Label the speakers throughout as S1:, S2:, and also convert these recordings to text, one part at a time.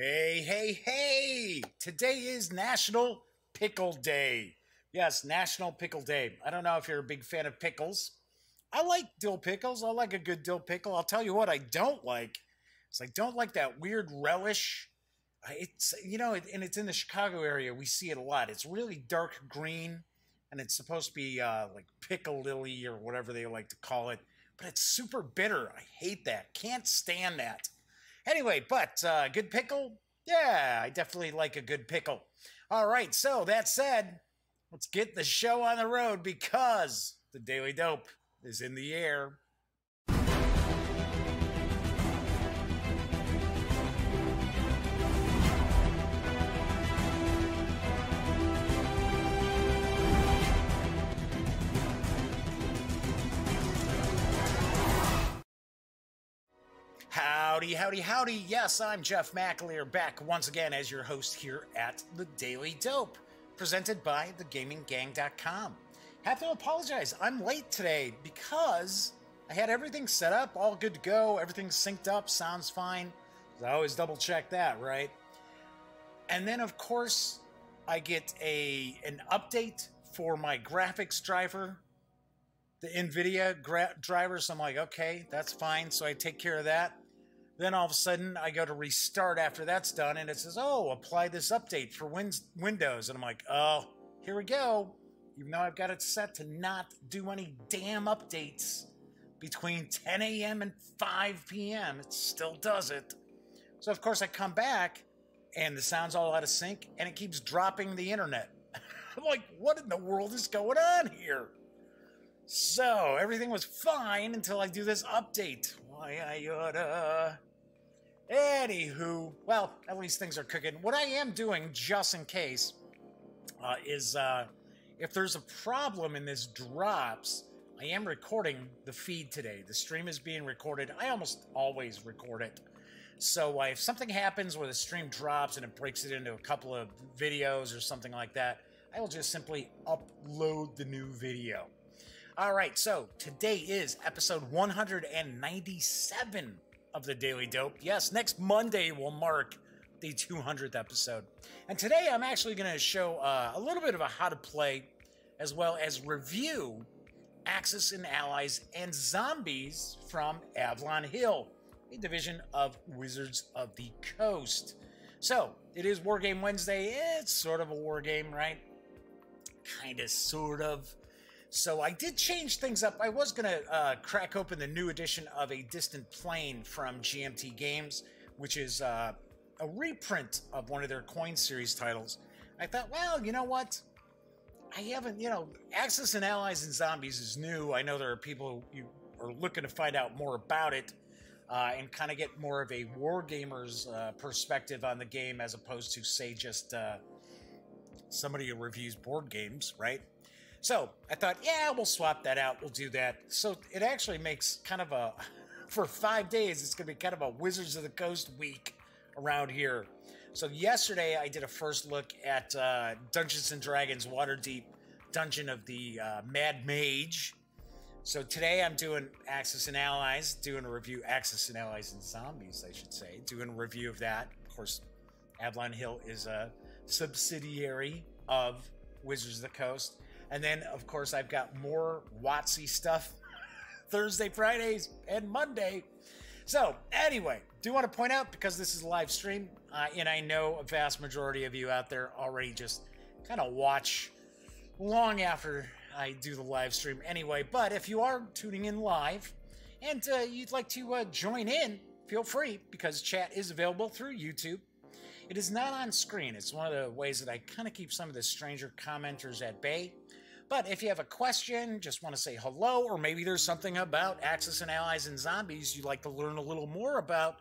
S1: Hey, hey, hey! Today is National Pickle Day. Yes, National Pickle Day. I don't know if you're a big fan of pickles. I like dill pickles. I like a good dill pickle. I'll tell you what I don't like. I don't like that weird relish. And it's in the Chicago area. We see it a lot. It's really dark green, and it's supposed to be like pickle lily or whatever they like to call it. But it's super bitter. I hate that. Can't stand that. Anyway, but good pickle? Yeah, I definitely like a good pickle. All right, so that said, let's get the show on the road because the Daily Dope is in the air. Howdy, howdy, howdy. Yes, I'm Jeff McAleer, back once again as your host here at The Daily Dope, presented by thegaminggang.com. Have to apologize, I'm late today because I had everything set up, all good to go, everything's synced up, sounds fine. I always double check that, right? And then, of course, I get an update for my graphics driver, the NVIDIA driver, so I'm like, okay, that's fine, so I take care of that. Then all of a sudden, I go to restart after that's done, and it says, oh, apply this update for Windows. And I'm like, oh, here we go. Even though I've got it set to not do any damn updates between 10 a.m. and 5 p.m., it still does it. So, of course, I come back, and the sound's all out of sync, and it keeps dropping the internet. I'm like, what in the world is going on here? So, everything was fine until I do this update. Why, I oughta... Anywho, well, at least things are cooking. What I am doing, just in case, is if there's a problem and this drops, I am recording the feed today. The stream is being recorded. I almost always record it. So if something happens where the stream drops and it breaks it into a couple of videos or something like that, I will just simply upload the new video. All right, so today is episode 197 of the Daily Dope. Yes, next Monday will mark the 200th episode. And today I'm actually going to show a little bit of a how to play, as well as review Axis and Allies and Zombies from Avalon Hill, a division of Wizards of the Coast. So, it is Wargame Wednesday. It's sort of a war game, right? Kind of, sort of. So I did change things up. I was going to crack open the new edition of A Distant Plane from GMT Games, which is a reprint of one of their coin series titles. I thought, well, you know what? I haven't, Axis and Allies and Zombies is new. I know there are people who are looking to find out more about it and kind of get more of a wargamer's perspective on the game as opposed to, say, just somebody who reviews board games, right? So I thought, yeah, we'll swap that out. We'll do that. So it actually makes kind of a, for 5 days, it's going to be kind of a Wizards of the Coast week around here. So yesterday I did a first look at Dungeons & Dragons Waterdeep Dungeon of the Mad Mage. So today I'm doing Axis and Allies, doing a review, Axis and Allies and Zombies, I should say, doing a review of that. Of course, Avalon Hill is a subsidiary of Wizards of the Coast. And then, of course, I've got more WotC stuff Thursday, Fridays, and Monday. So, anyway, do want to point out, because this is a live stream, and I know a vast majority of you out there already just kind of watch long after I do the live stream anyway. But if you are tuning in live and you'd like to join in, feel free, because chat is available through YouTube. It is not on screen. It's one of the ways that I kind of keep some of the stranger commenters at bay. But if you have a question, just want to say hello, or maybe there's something about Axis and Allies and Zombies you'd like to learn a little more about,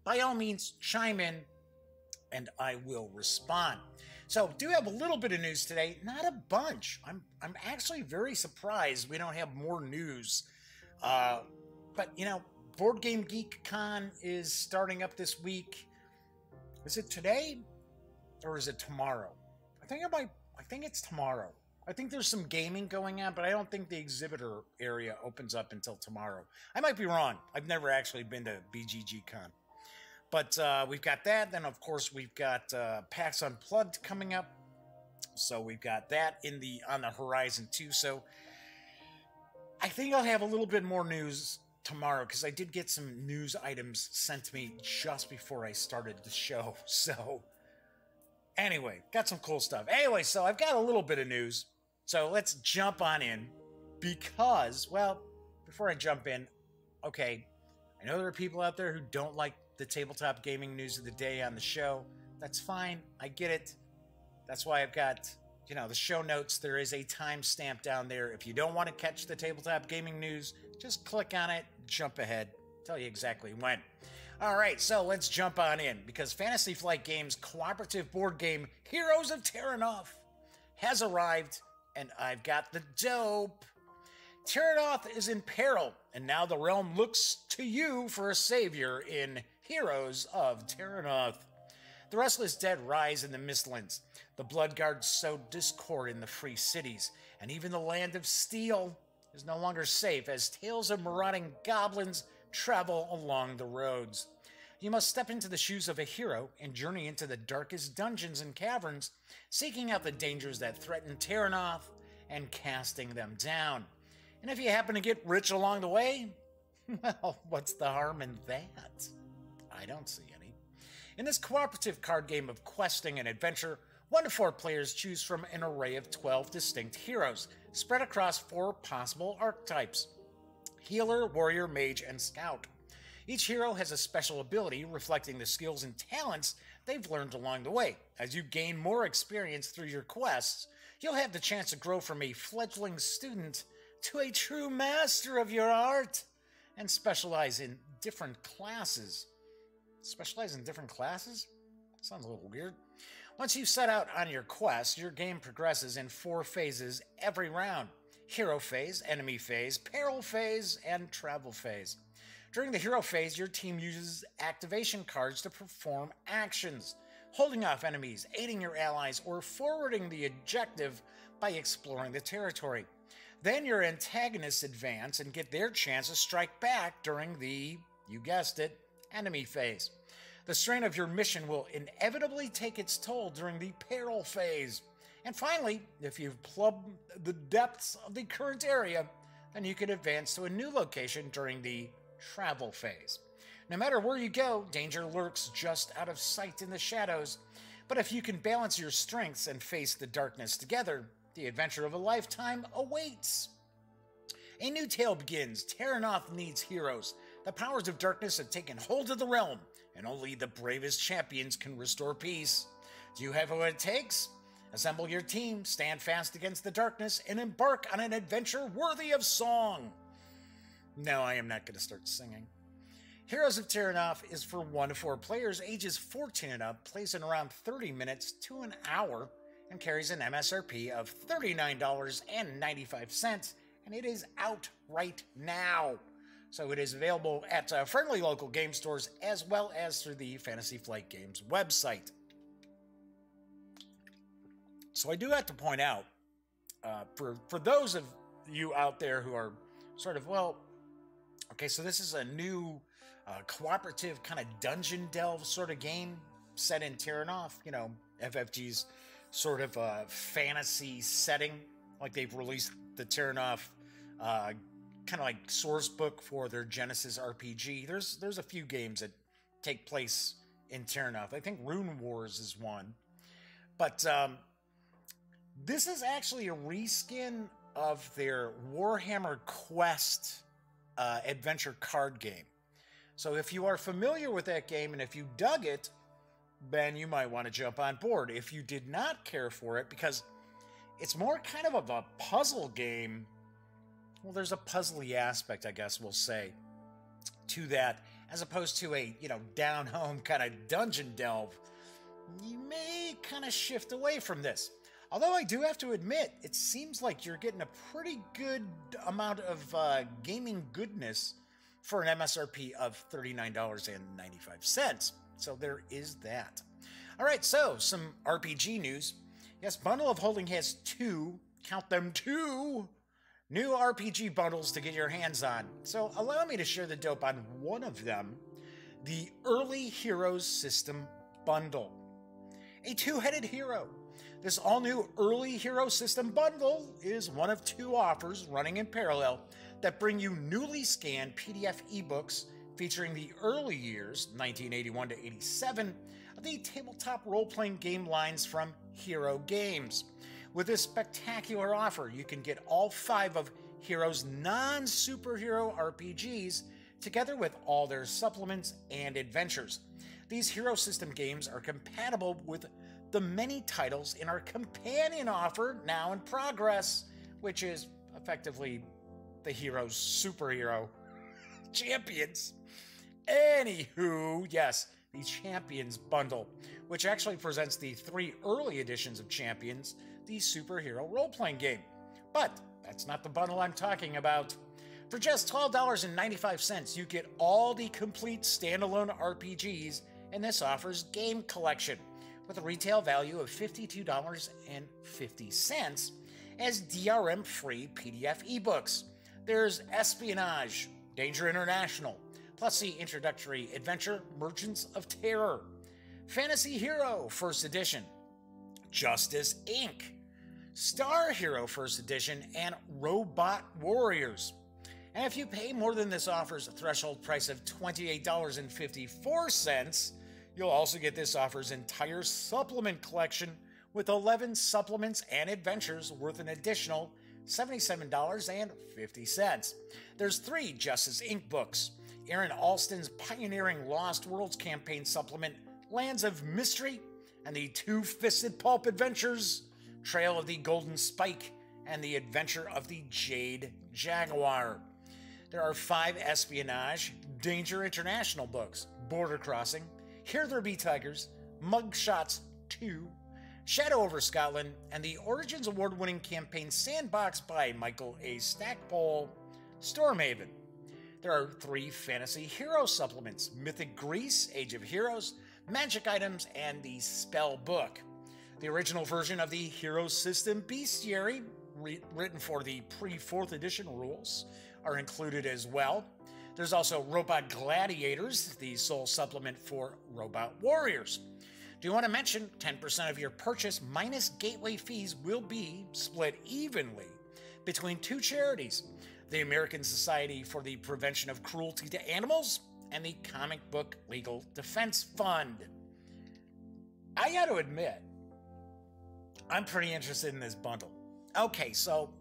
S1: by all means, chime in, and I will respond. So, do have a little bit of news today. Not a bunch. I'm actually very surprised we don't have more news. But, Board Game Geek Con is starting up this week. Is it today or is it tomorrow? I think it's tomorrow. I think there's some gaming going on, but I don't think the exhibitor area opens up until tomorrow. I might be wrong. I've never actually been to BGG Con. But we've got that. Then, of course, we've got PAX Unplugged coming up. So we've got that on the horizon, too. So I think I'll have a little bit more news tomorrow, because I did get some news items sent to me just before I started the show. So anyway, got some cool stuff. Anyway, so I've got a little bit of news. So let's jump on in, because, well, before I jump in, okay, I know there are people out there who don't like the tabletop gaming news of the day on the show. That's fine. I get it. That's why I've got, the show notes. There is a timestamp down there. If you don't want to catch the tabletop gaming news, just click on it, jump ahead, tell you exactly when. All right, so let's jump on in, because Fantasy Flight Games' cooperative board game, Heroes of Terranoth, has arrived, and I've got the dope. Terranoth is in peril, and now the realm looks to you for a savior in Heroes of Terranoth. The restless dead rise in the Mistlands. The Bloodguards sow discord in the free cities, and even the land of steel is no longer safe as tales of marauding goblins travel along the roads. You must step into the shoes of a hero and journey into the darkest dungeons and caverns, seeking out the dangers that threaten Terranoth and casting them down. And if you happen to get rich along the way, well, what's the harm in that? I don't see any. In this cooperative card game of questing and adventure, 1 to 4 players choose from an array of 12 distinct heroes, spread across 4 possible archetypes: healer, warrior, mage, and scout. Each hero has a special ability reflecting the skills and talents they've learned along the way. As you gain more experience through your quests, you'll have the chance to grow from a fledgling student to a true master of your art and specialize in different classes. Specialize in different classes? Sounds a little weird. Once you set out on your quest, your game progresses in 4 phases every round: hero phase, enemy phase, peril phase, and travel phase. During the hero phase, your team uses activation cards to perform actions, holding off enemies, aiding your allies, or forwarding the objective by exploring the territory. Then your antagonists advance and get their chance to strike back during the, you guessed it, enemy phase. The strain of your mission will inevitably take its toll during the peril phase. And finally, if you've plumbed the depths of the current area, then you can advance to a new location during the travel phase. No matter where you go, danger lurks just out of sight in the shadows. But if you can balance your strengths and face the darkness together, the adventure of a lifetime awaits. A new tale begins. Terranoth needs heroes. The powers of darkness have taken hold of the realm, and only the bravest champions can restore peace. Do you have what it takes? Assemble your team, stand fast against the darkness, and embark on an adventure worthy of song. No, I am not going to start singing. Heroes of Terranoth is for 1 to 4 players, ages 14 and up, plays in around 30 minutes to an hour, and carries an MSRP of $39.95, and it is out right now. So it is available at friendly local game stores as well as through the Fantasy Flight Games website. So I do have to point out, for those of you out there who are sort of, well, okay, so this is a new cooperative kind of dungeon delve sort of game set in Terranoth, FFG's sort of fantasy setting. Like they've released the Terranoth kind of like source book for their Genesis RPG. There's a few games that take place in Terranoth. I think Rune Wars is one. But this is actually a reskin of their Warhammer Quest adventure card game. So if you are familiar with that game and if you dug it, then you might want to jump on board. If you did not care for it, because it's more kind of a puzzle game. Well, there's a puzzly aspect, I guess we'll say, to that, as opposed to a, down-home kind of dungeon delve. You may kind of shift away from this. Although I do have to admit, it seems like you're getting a pretty good amount of gaming goodness for an MSRP of $39.95. So there is that. All right, so some RPG news. Yes, Bundle of Holding has 2, count them 2, new RPG bundles to get your hands on. So allow me to share the dope on one of them. the Early Heroes System Bundle. A two-headed hero. This all-new Early Hero System Bundle is one of two offers running in parallel that bring you newly scanned PDF ebooks featuring the early years, 1981 to 87, of the tabletop role-playing game lines from Hero Games. With this spectacular offer, you can get all 5 of Hero's non-superhero RPGs together with all their supplements and adventures. These Hero System games are compatible with the many titles in our companion offer now in progress, which is effectively the Hero's superhero Champions. Anywho, yes, the Champions bundle, which actually presents the 3 early editions of Champions, the superhero role-playing game. But that's not the bundle I'm talking about. For just $12.95, you get all the complete standalone RPGs in this offer's game collection, with a retail value of $52.50 as DRM-free PDF ebooks. There's Espionage, Danger International, plus the introductory adventure Merchants of Terror, Fantasy Hero First Edition, Justice Inc., Star Hero First Edition, and Robot Warriors. And if you pay more than this offer's threshold price of $28.54, you'll also get this offer's entire supplement collection with 11 supplements and adventures worth an additional $77.50. There's 3 Justice Inc. books, Aaron Alston's pioneering Lost Worlds campaign supplement, Lands of Mystery, and the Two-Fisted Pulp Adventures, Trail of the Golden Spike, and the Adventure of the Jade Jaguar. There are 5 Espionage, Danger International books, Border Crossing, Here There Be Tigers, Mugshots 2, Shadow over Scotland, and the Origins Award-winning campaign Sandbox by Michael A. Stackpole, Stormhaven. There are 3 Fantasy Hero supplements, Mythic Greece, Age of Heroes, Magic Items, and the Spell Book. The original version of the Hero System Bestiary, written for the pre-4th edition rules, are included as well. There's also Robot Gladiators, the sole supplement for Robot Warriors. Do you want to mention 10% of your purchase minus gateway fees will be split evenly between 2 charities, the American Society for the Prevention of Cruelty to Animals and the Comic Book Legal Defense Fund. I got to admit, I'm pretty interested in this bundle. Okay, so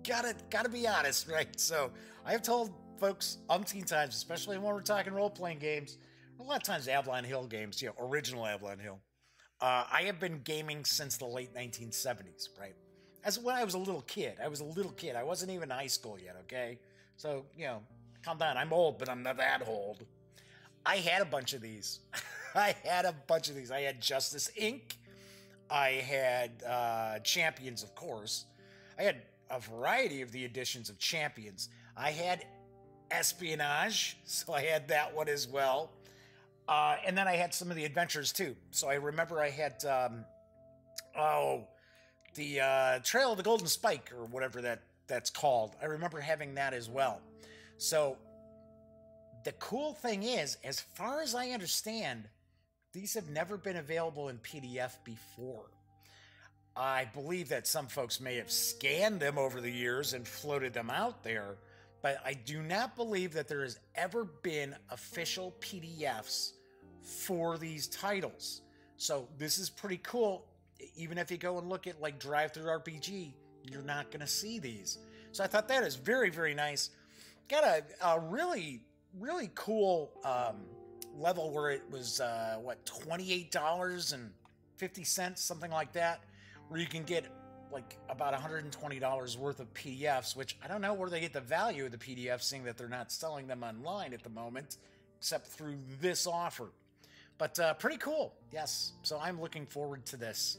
S1: gotta be honest, right? So I have told folks umpteen times, especially when we're talking role-playing games, a lot of times Avalon Hill games, original Avalon Hill. I have been gaming since the late 1970s, right? As when I was a little kid. I wasn't even in high school yet, okay? So, calm down. I'm old, but I'm not that old. I had a bunch of these. I had Justice Inc. I had Champions, of course. I had a variety of the editions of Champions. I had Espionage, so I had that one as well. And then I had some of the adventures too. So I remember I had, the Trail of the Golden Spike, or whatever that's called. I remember having that as well. So the cool thing is, as far as I understand, these have never been available in PDF before. I believe that some folks may have scanned them over the years and floated them out there, but I do not believe that there has ever been official PDFs for these titles. So this is pretty cool. Even if you go and look at like Drive-Thru RPG, you're not going to see these. So I thought that is very, very nice. Got a really, really cool level where it was, $28.50, something like that, where you can get like about $120 worth of PDFs, which I don't know where they get the value of the PDFs, seeing that they're not selling them online at the moment, except through this offer. But pretty cool, yes. So I'm looking forward to this.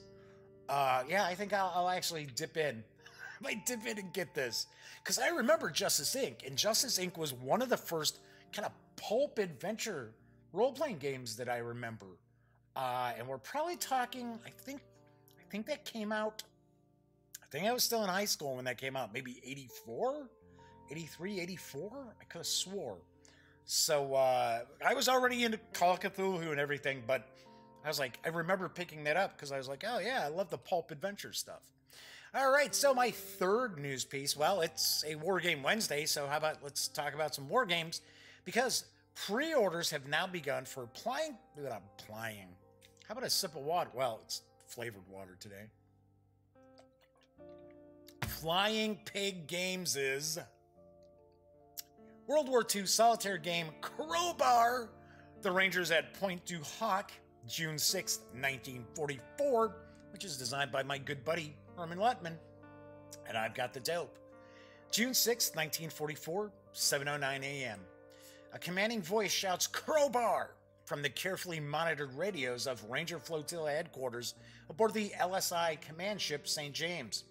S1: Yeah, I think I'll actually dip in. I might dip in and get this. Because I remember Justice Inc. And Justice Inc. was one of the first kind of pulp adventure role-playing games that I remember. And we're probably talking, I think that came out, I think I was still in high school when that came out. Maybe 84? 83, 84? I could have swore. So I was already into Call of Cthulhu and everything, but I was like, I remember picking that up because I was like, oh yeah, I love the pulp adventure stuff. All right, so my third news piece, well, it's a War Game Wednesday, so how about let's talk about some war games, because pre-orders have now begun for How about a sip of water? Well, it's flavored water today. Flying Pig Games is World War II solitaire game Crowbar. The Rangers at Point du Hoc, June 6th, 1944, which is designed by my good buddy Herman Lettman, and I've got the dope. June 6th, 1944, 7:09 a.m. A commanding voice shouts "Crowbar" from the carefully monitored radios of Ranger Flotilla headquarters aboard the LSI command ship St. James.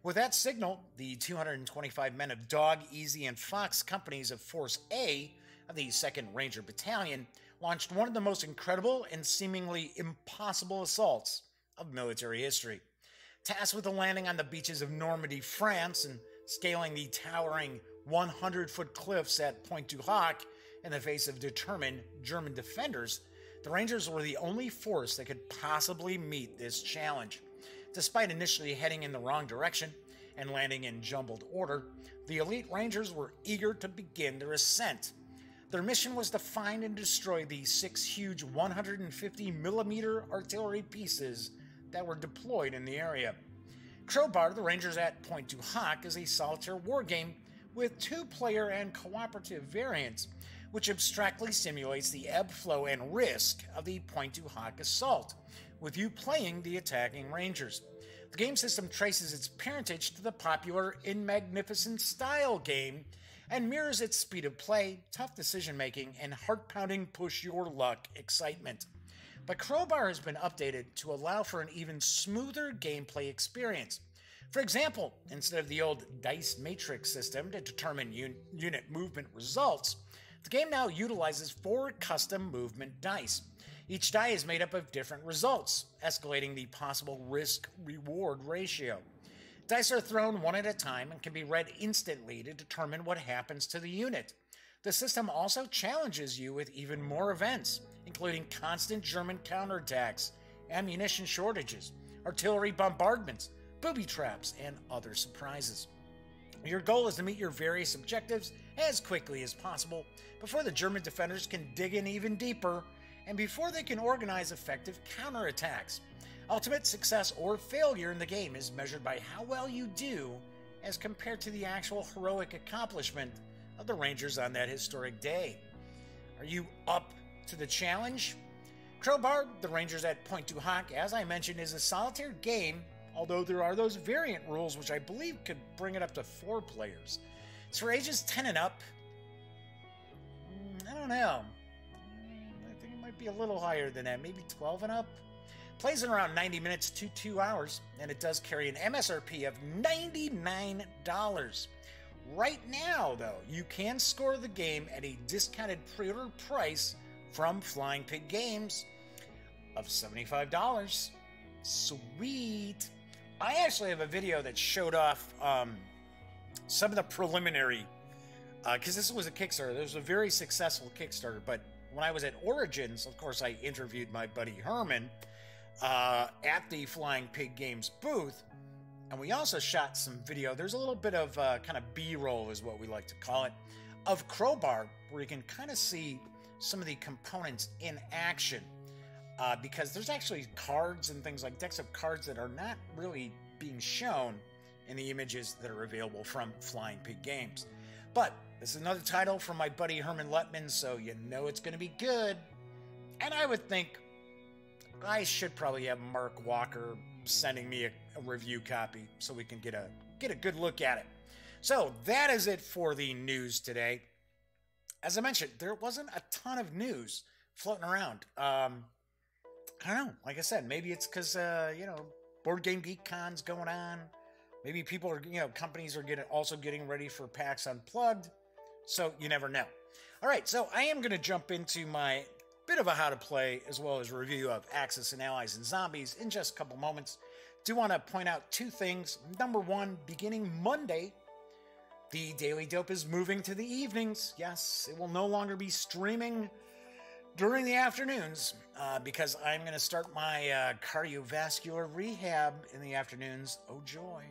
S1: With that signal, the 225 men of Dog, Easy, and Fox companies of Force A of the 2nd Ranger Battalion launched one of the most incredible and seemingly impossible assaults of military history. Tasked with the landing on the beaches of Normandy, France, and scaling the towering 100-foot cliffs at Point du Hoc in the face of determined German defenders, the Rangers were the only force that could possibly meet this challenge. Despite initially heading in the wrong direction and landing in jumbled order, the elite Rangers were eager to begin their ascent. Their mission was to find and destroy the 6 huge 150mm artillery pieces that were deployed in the area. Crowbar, the Rangers at Point du Hoc, is a solitaire war game with 2-player and cooperative variants, which abstractly simulates the ebb, flow, and risk of the Point du Hoc assault, with you playing the attacking Rangers. The game system traces its parentage to the popular In Magnificent Style game and mirrors its speed of play, tough decision-making, and heart-pounding push-your-luck excitement. But Crowbar has been updated to allow for an even smoother gameplay experience. For example, instead of the old dice matrix system to determine unit movement results, the game now utilizes 4 custom movement dice. Each die is made up of different results, escalating the possible risk-reward ratio. Dice are thrown one at a time and can be read instantly to determine what happens to the unit. The system also challenges you with even more events, including constant German counterattacks, ammunition shortages, artillery bombardments, booby traps, and other surprises. Your goal is to meet your various objectives as quickly as possible before the German defenders can dig in even deeper and before they can organize effective counterattacks. Ultimate success or failure in the game is measured by how well you do as compared to the actual heroic accomplishment of the Rangers on that historic day. Are you up to the challenge? Crowbar, the Rangers at Point du Hoc, as I mentioned, is a solitaire game, although there are those variant rules which I believe could bring it up to 4 players. It's for ages 10 and up. I don't know. I think it might be a little higher than that, maybe 12 and up. Plays in around 90 minutes to 2 hours, and it does carry an MSRP of $99. Right now, though, you can score the game at a discounted pre-order price from Flying Pig Games of $75. Sweet. I actually have a video that showed off some of the preliminary, because this was a Kickstarter. This was a very successful Kickstarter, but when I was at Origins, of course, I interviewed my buddy Herman at the Flying Pig Games booth, and we also shot some video. There's a little bit of kind of B-roll is what we like to call it, of Crowbar, where you can kind of see some of the components in action, because there's actually cards and things like decks of cards that are not really being shown in the images that are available from Flying Pig Games. But this is another title from my buddy Herman Lettman, so you know it's going to be good. And I would think I should probably have Mark Walker sending me a review copy so we can get a good look at it. So that is it for the news today. As I mentioned, there wasn't a ton of news floating around. I don't know. Like I said, maybe it's because Board Game Geek Con's going on. Maybe people are, companies are also getting ready for PAX Unplugged. So you never know. All right, so I am going to jump into my bit of a how to play as well as review of Axis and Allies and Zombies in just a couple moments. Do want to point out 2 things. Number 1, beginning Monday, The Daily Dope is moving to the evenings. Yes, it will no longer be streaming during the afternoons because I'm going to start my cardiovascular rehab in the afternoons. Oh, joy.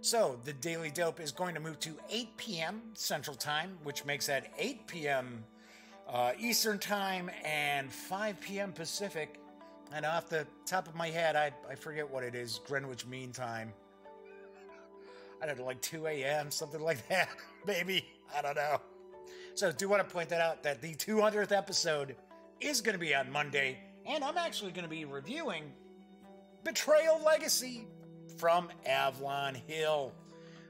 S1: So, the Daily Dope is going to move to 8 p.m. Central Time, which makes that 8 p.m. Eastern Time and 5 p.m. Pacific. And off the top of my head, I forget what it is, Greenwich Mean Time. I don't know, like 2 a.m., something like that, maybe. I don't know. So, do want to point that out, that the 200th episode is going to be on Monday, and I'm actually going to be reviewing Betrayal Legacy from Avalon Hill.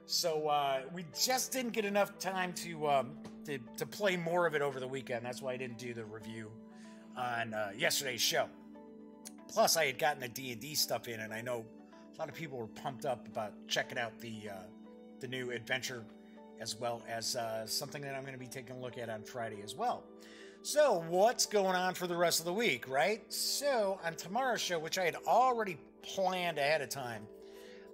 S1: So, we just didn't get enough time to play more of it over the weekend. That's why I didn't do the review on yesterday's show. Plus, I had gotten the D&D stuff in, and I know a lot of people were pumped up about checking out the new adventure, as well as something that I'm going to be taking a look at on Friday as well. So, what's going on for the rest of the week, right? So, on tomorrow's show, which I had already planned ahead of time,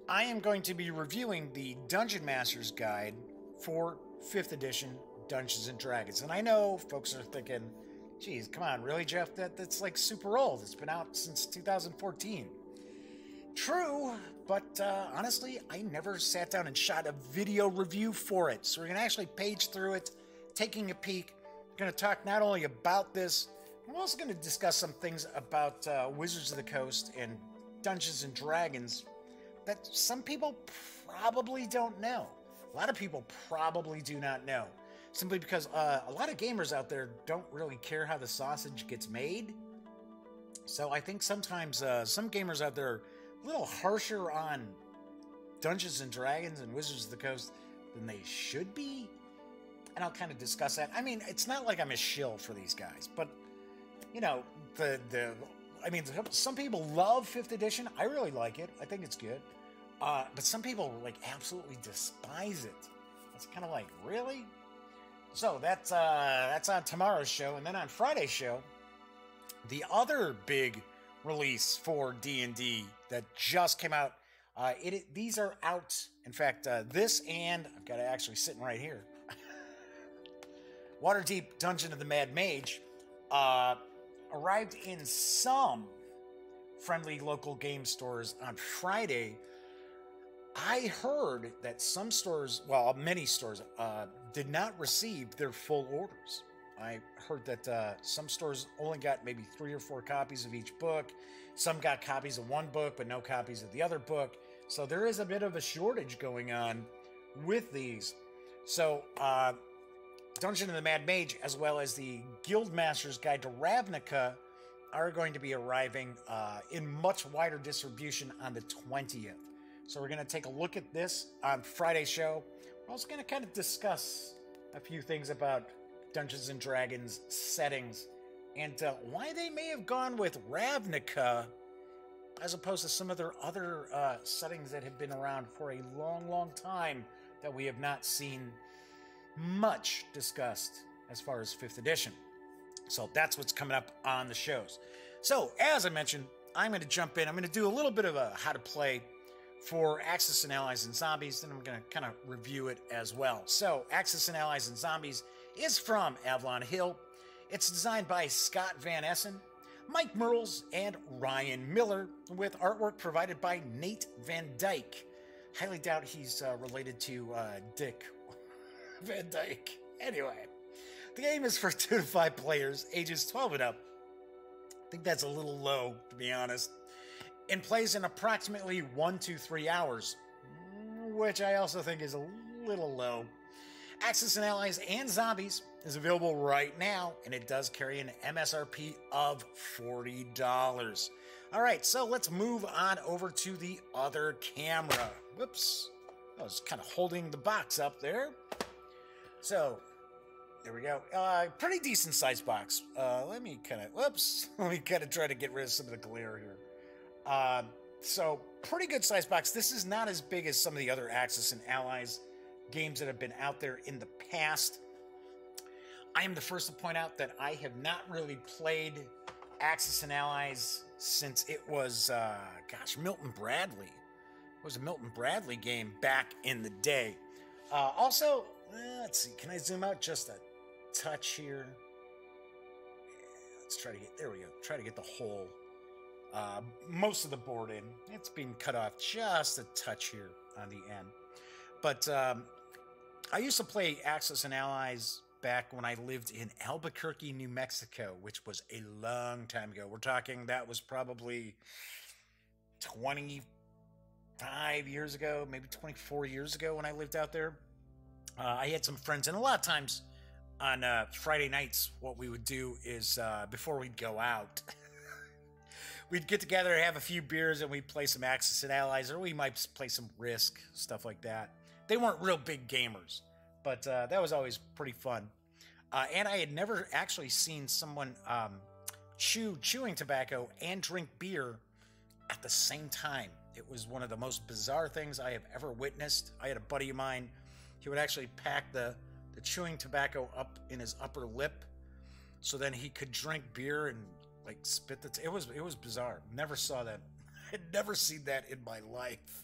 S1: I am going to be reviewing the Dungeon Master's Guide for 5th edition Dungeons & Dragons. And I know folks are thinking, geez, come on, really, Jeff? That's like super old. It's been out since 2014. True, but honestly, I never sat down and shot a video review for it. So we're going to actually page through it, taking a peek. We're going to talk not only about this, we're also going to discuss some things about Wizards of the Coast and Dungeons & Dragons that some people probably don't know. A lot of people probably do not know. Simply because a lot of gamers out there don't really care how the sausage gets made. So I think sometimes some gamers out there are a little harsher on Dungeons & Dragons and Wizards of the Coast than they should be. And I'll kind of discuss that. I mean, it's not like I'm a shill for these guys, but, you know, some people love 5th edition. I really like it. I think it's good. But some people, like, absolutely despise it. It's kind of like, really? So that's on tomorrow's show. And then on Friday's show, the other big release for D&D that just came out. These are out. In fact, this and I've got it actually sitting right here. Waterdeep Dungeon of the Mad Mage arrived in some friendly local game stores on Friday. I heard that some stores, well, many stores, did not receive their full orders. I heard that some stores only got maybe 3 or 4 copies of each book. Some got copies of one book, but no copies of the other book. So there is a bit of a shortage going on with these. So Dungeon of the Mad Mage, as well as the Guildmaster's Guide to Ravnica, are going to be arriving in much wider distribution on the 20th. So we're going to take a look at this on Friday's show. We're also going to kind of discuss a few things about Dungeons & Dragons settings and why they may have gone with Ravnica as opposed to some of their other settings that have been around for a long, long time that we have not seen much discussed as far as 5th edition. So that's what's coming up on the shows. So as I mentioned, I'm going to jump in. I'm going to do a little bit of a how to play for Axis and Allies and Zombies, then I'm going to kind of review it as well. So, Axis and Allies and Zombies is from Avalon Hill. It's designed by Scott Van Essen, Mike Merles, and Ryan Miller, with artwork provided by Nate Van Dyke. Highly doubt he's related to Dick Van Dyke. Anyway, the game is for 2 to 5 players, ages 12 and up. I think that's a little low, to be honest. And plays in approximately 1 to 3 hours, which I also think is a little low. Axis and Allies and Zombies is available right now, and it does carry an MSRP of $40. All right, so let's move on over to the other camera. Whoops, I was kind of holding the box up there. So, there we go. Pretty decent size box. Let me kind of try to get rid of some of the glare here. So pretty good size box. This is not as big as some of the other Axis and Allies games that have been out there in the past. I am the first to point out that I have not really played Axis and Allies since it was, Milton Bradley. It was a Milton Bradley game back in the day. Also, let's see. Can I zoom out just a touch here? Let's try to get, there we go. Try to get the whole, most of the board in. It's being cut off just a touch here on the end. But I used to play Axis and Allies back when I lived in Albuquerque, New Mexico, which was a long time ago. We're talking, that was probably 25 years ago, maybe 24 years ago when I lived out there. I had some friends, and a lot of times on Friday nights, what we would do is before we'd go out, we'd get together, have a few beers, and we'd play some Axis and Allies, or we might play some Risk, stuff like that. They weren't real big gamers, but that was always pretty fun. And I had never actually seen someone chewing tobacco and drink beer at the same time. It was one of the most bizarre things I have ever witnessed. I had a buddy of mine, he would actually pack the chewing tobacco up in his upper lip so then he could drink beer and like spit the it was bizarre. Never saw that. I'd never seen that in my life.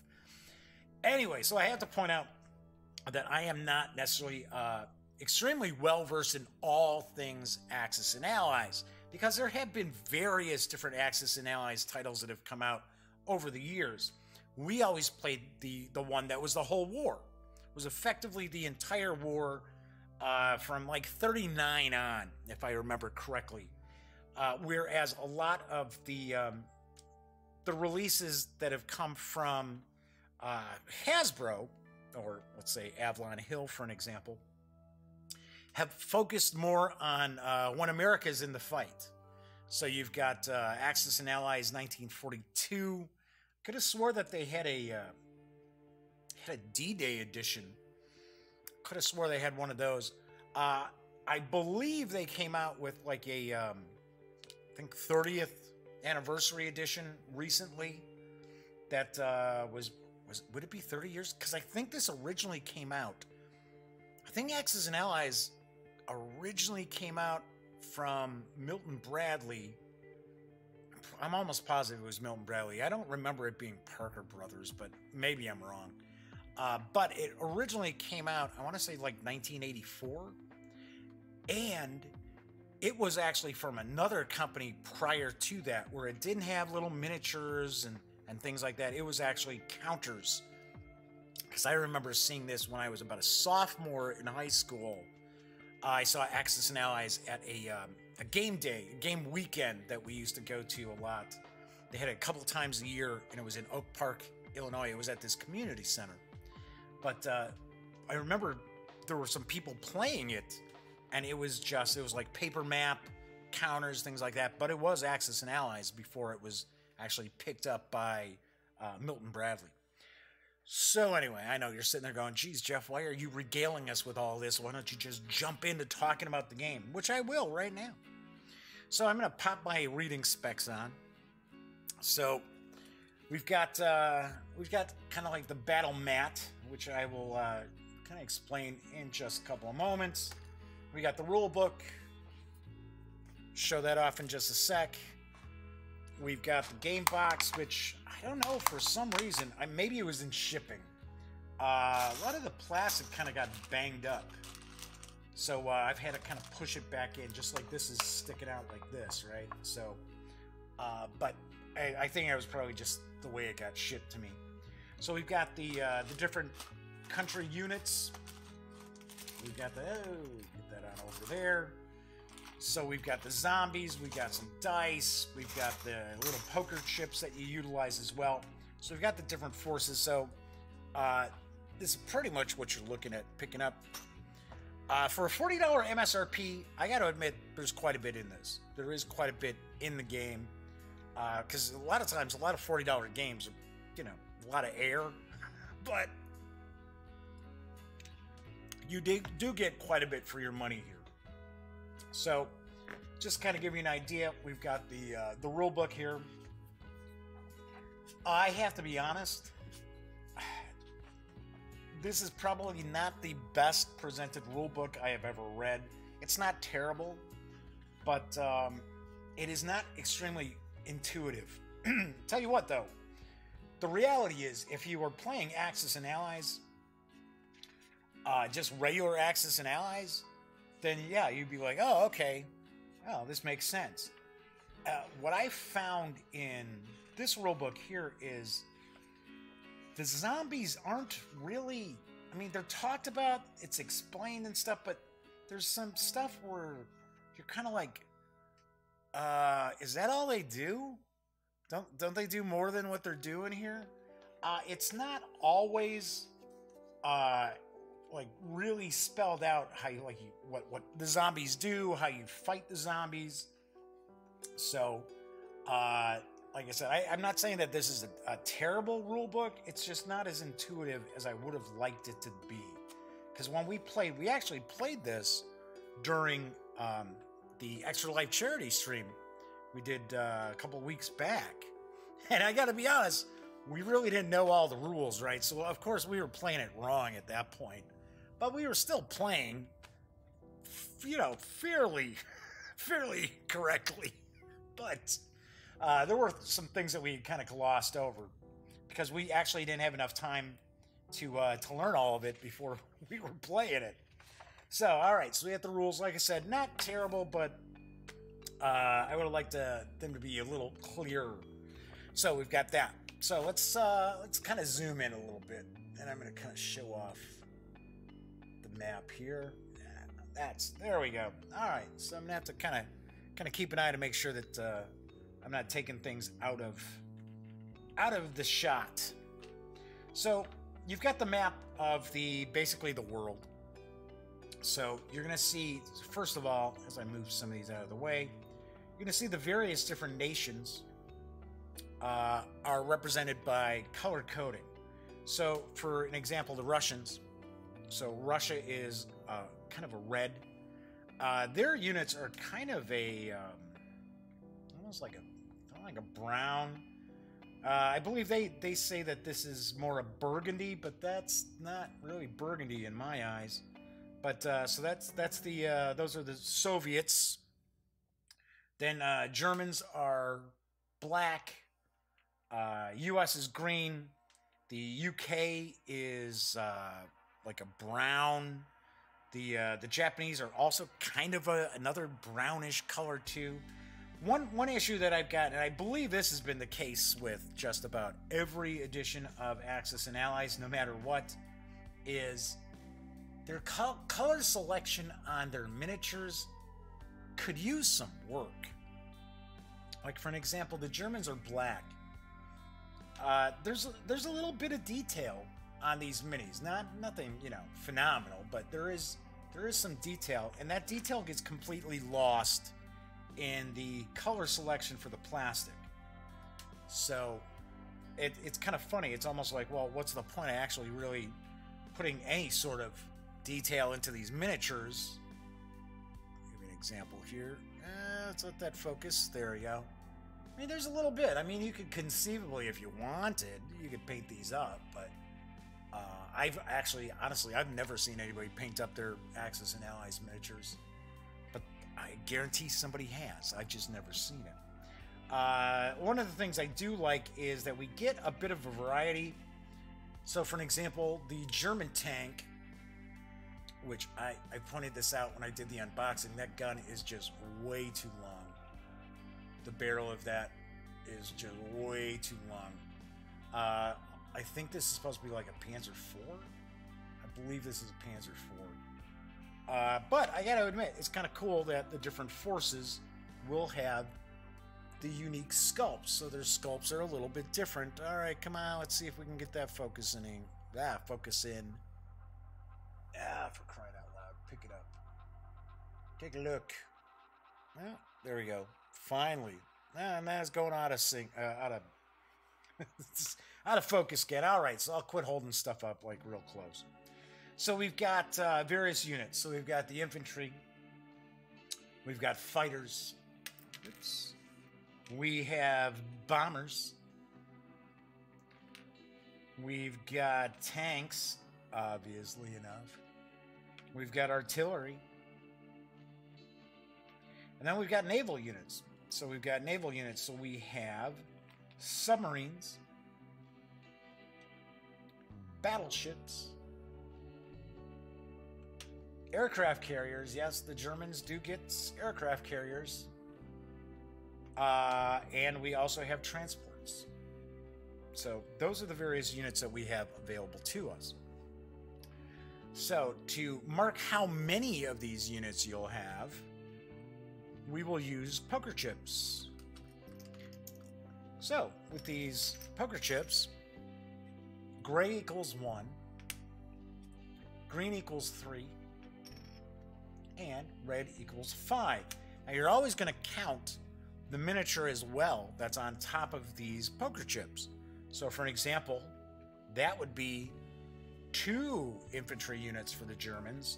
S1: Anyway, so I have to point out that I am not necessarily extremely well versed in all things Axis and Allies, because there have been various different Axis and Allies titles that have come out over the years. We always played the one that was the whole war. It was effectively the entire war from like 39 on, if I remember correctly. Whereas a lot of the releases that have come from Hasbro, or let's say Avalon Hill for an example, have focused more on when America's in the fight. So you've got Axis and Allies 1942. Could have swore that they had a D-Day edition. Could have swore they had one of those. I believe they came out with like a, I think 30th anniversary edition recently. That would it be 30 years? Because I think this originally came out. I think Axis and Allies originally came out from Milton Bradley. I'm almost positive it was Milton Bradley. I don't remember it being Parker Brothers, but maybe I'm wrong. But it originally came out, I want to say like 1984. And it was actually from another company prior to that, where it didn't have little miniatures and things like that. It was actually counters. Because I remember seeing this when I was about a sophomore in high school. I saw Axis and Allies at a game day, a game weekend that we used to go to a lot. They had it a couple times a year, and it was in Oak Park, Illinois. It was at this community center. But I remember there were some people playing it, and it was like paper map, counters, things like that. But it was Axis and Allies before it was actually picked up by Milton Bradley. So anyway, I know you're sitting there going, geez, Jeff, why are you regaling us with all this? Why don't you just jump into talking about the game? Which I will right now. So I'm going to pop my reading specs on. So we've got kind of like the battle mat, which I will kind of explain in just a couple of moments. We got the rule book. Show that off in just a sec. We've got the game box, which I don't know, for some reason, maybe it was in shipping. A lot of the plastic kind of got banged up. So I've had to kind of push it back in, just like this is sticking out like this, right? So, but I think it was probably just the way it got shipped to me. So we've got the different country units. We've got get that on over there. So we've got the zombies, we've got some dice, we've got the little poker chips that you utilize as well. So we've got the different forces. So this is pretty much what you're looking at picking up. For a $40 MSRP, I got to admit, there's quite a bit in this. There is quite a bit in the game. Because a lot of times, a lot of $40 games are, you know, a lot of air. But you do get quite a bit for your money here. So, just kind of give you an idea, we've got the rule book here. I have to be honest, this is probably not the best presented rule book I have ever read. It's not terrible, but it is not extremely intuitive. Tell you what, though, the reality is, if you are playing Axis and Allies, just regular Axis and allies, then yeah, you'd be like, oh, okay, oh, this makes sense. What I found in this rulebook here is the zombies aren't really, I mean, they're talked about, it's explained and stuff, but there's some stuff where you're kind of like, is that all they do? Don't they do more than what they're doing here? It's not always like really spelled out how you what the zombies do, how you fight the zombies. So, like I said, I'm not saying that this is a terrible rule book. It's just not as intuitive as I would have liked it to be. Because when we actually played this during the Extra Life charity stream we did a couple weeks back. And I gotta be honest, we really didn't know all the rules, right? So, of course, we were playing it wrong at that point. But we were still playing, you know, fairly correctly. But there were some things that we kind of glossed over because we actually didn't have enough time to learn all of it before we were playing it. So, all right, so we have the rules. Like I said, not terrible, but I would have liked them to be a little clearer. So we've got that. So let's kind of zoom in a little bit, and I'm going to kind of show off the map here. There we go. All right, so I'm gonna have to kind of keep an eye to make sure that I'm not taking things out of the shot. So you've got the map of basically the world. So you're gonna see, first of all, as I move some of these out of the way, you're gonna see the various different nations are represented by color coding. So for an example, the Russians. So Russia is kind of a red. Their units are kind of a almost like a brown. I believe they say that this is more a burgundy, but that's not really burgundy in my eyes. But so that's those are the Soviets. Then Germans are black. U.S. is green. The UK is like a brown. The Japanese are also kind of another brownish color too. One issue that I've got, and I believe this has been the case with just about every edition of Axis and Allies, no matter what, is their color selection on their miniatures could use some work. Like for an example, the Germans are black. There's a little bit of detail on these minis, nothing, you know, phenomenal, but there is some detail, and that detail gets completely lost in the color selection for the plastic. So it's kind of funny. It's almost like, well, what's the point of actually really putting any sort of detail into these miniatures? I'll give you an example here. Let's let that focus. There we go. I mean, there's a little bit. I mean, you could conceivably, if you wanted, you could paint these up, but honestly, I've never seen anybody paint up their Axis and Allies miniatures, but I guarantee somebody has. I've just never seen it. One of the things I do like is that we get a bit of a variety. So, for an example, the German tank, which I pointed this out when I did the unboxing, that gun is just way too long. The barrel of that is just way too long. I think this is supposed to be like a Panzer IV. I believe this is a Panzer IV. But I gotta admit, it's kind of cool that the different forces will have the unique sculpts. So their sculpts are a little bit different. All right, come on, let's see if we can get that focus in. Focus in. For crying out loud. Pick it up. Take a look. Well, there we go. Finally. And that's going out of sync, out of focus again. All right, so I'll quit holding stuff up like real close. So we've got various units. So we've got the infantry. We've got fighters. Oops. We have bombers. We've got tanks, obviously enough. We've got artillery. And then we've got naval units. So we've got naval units. So we have submarines, battleships, Aircraft carriers, yes, the Germans do get aircraft carriers. And we also have transports. So those are the various units that we have available to us. So to mark how many of these units you'll have, we will use poker chips. So with these poker chips, gray equals 1, green equals 3, and red equals 5. Now you're always going to count the miniature as well that's on top of these poker chips. So for an example, that would be 2 infantry units for the Germans.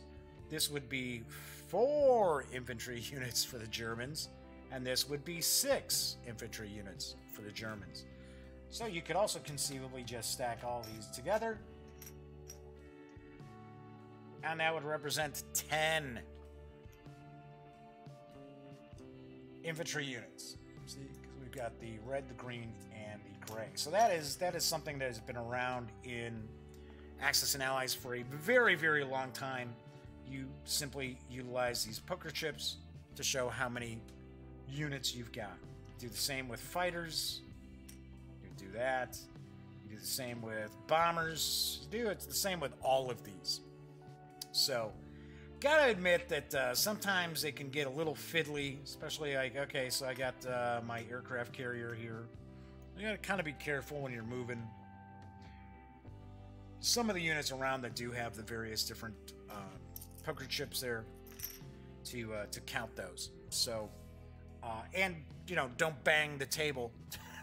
S1: This would be 4 infantry units for the Germans. And this would be 6 infantry units for the Germans. So you could also conceivably just stack all these together. And that would represent 10 infantry units. See, because we've got the red, the green, and the gray. So that is something that has been around in Axis and Allies for a very, very long time. You simply utilize these poker chips to show how many units you've got. Do the same with fighters. You do that. You do the same with bombers. It's the same with all of these. So gotta admit that sometimes it can get a little fiddly, especially like, okay, so I got my aircraft carrier here. You gotta kind of be careful when you're moving. Some of the units around that do have the various different poker chips there to count those. So, and you know, don't bang the table,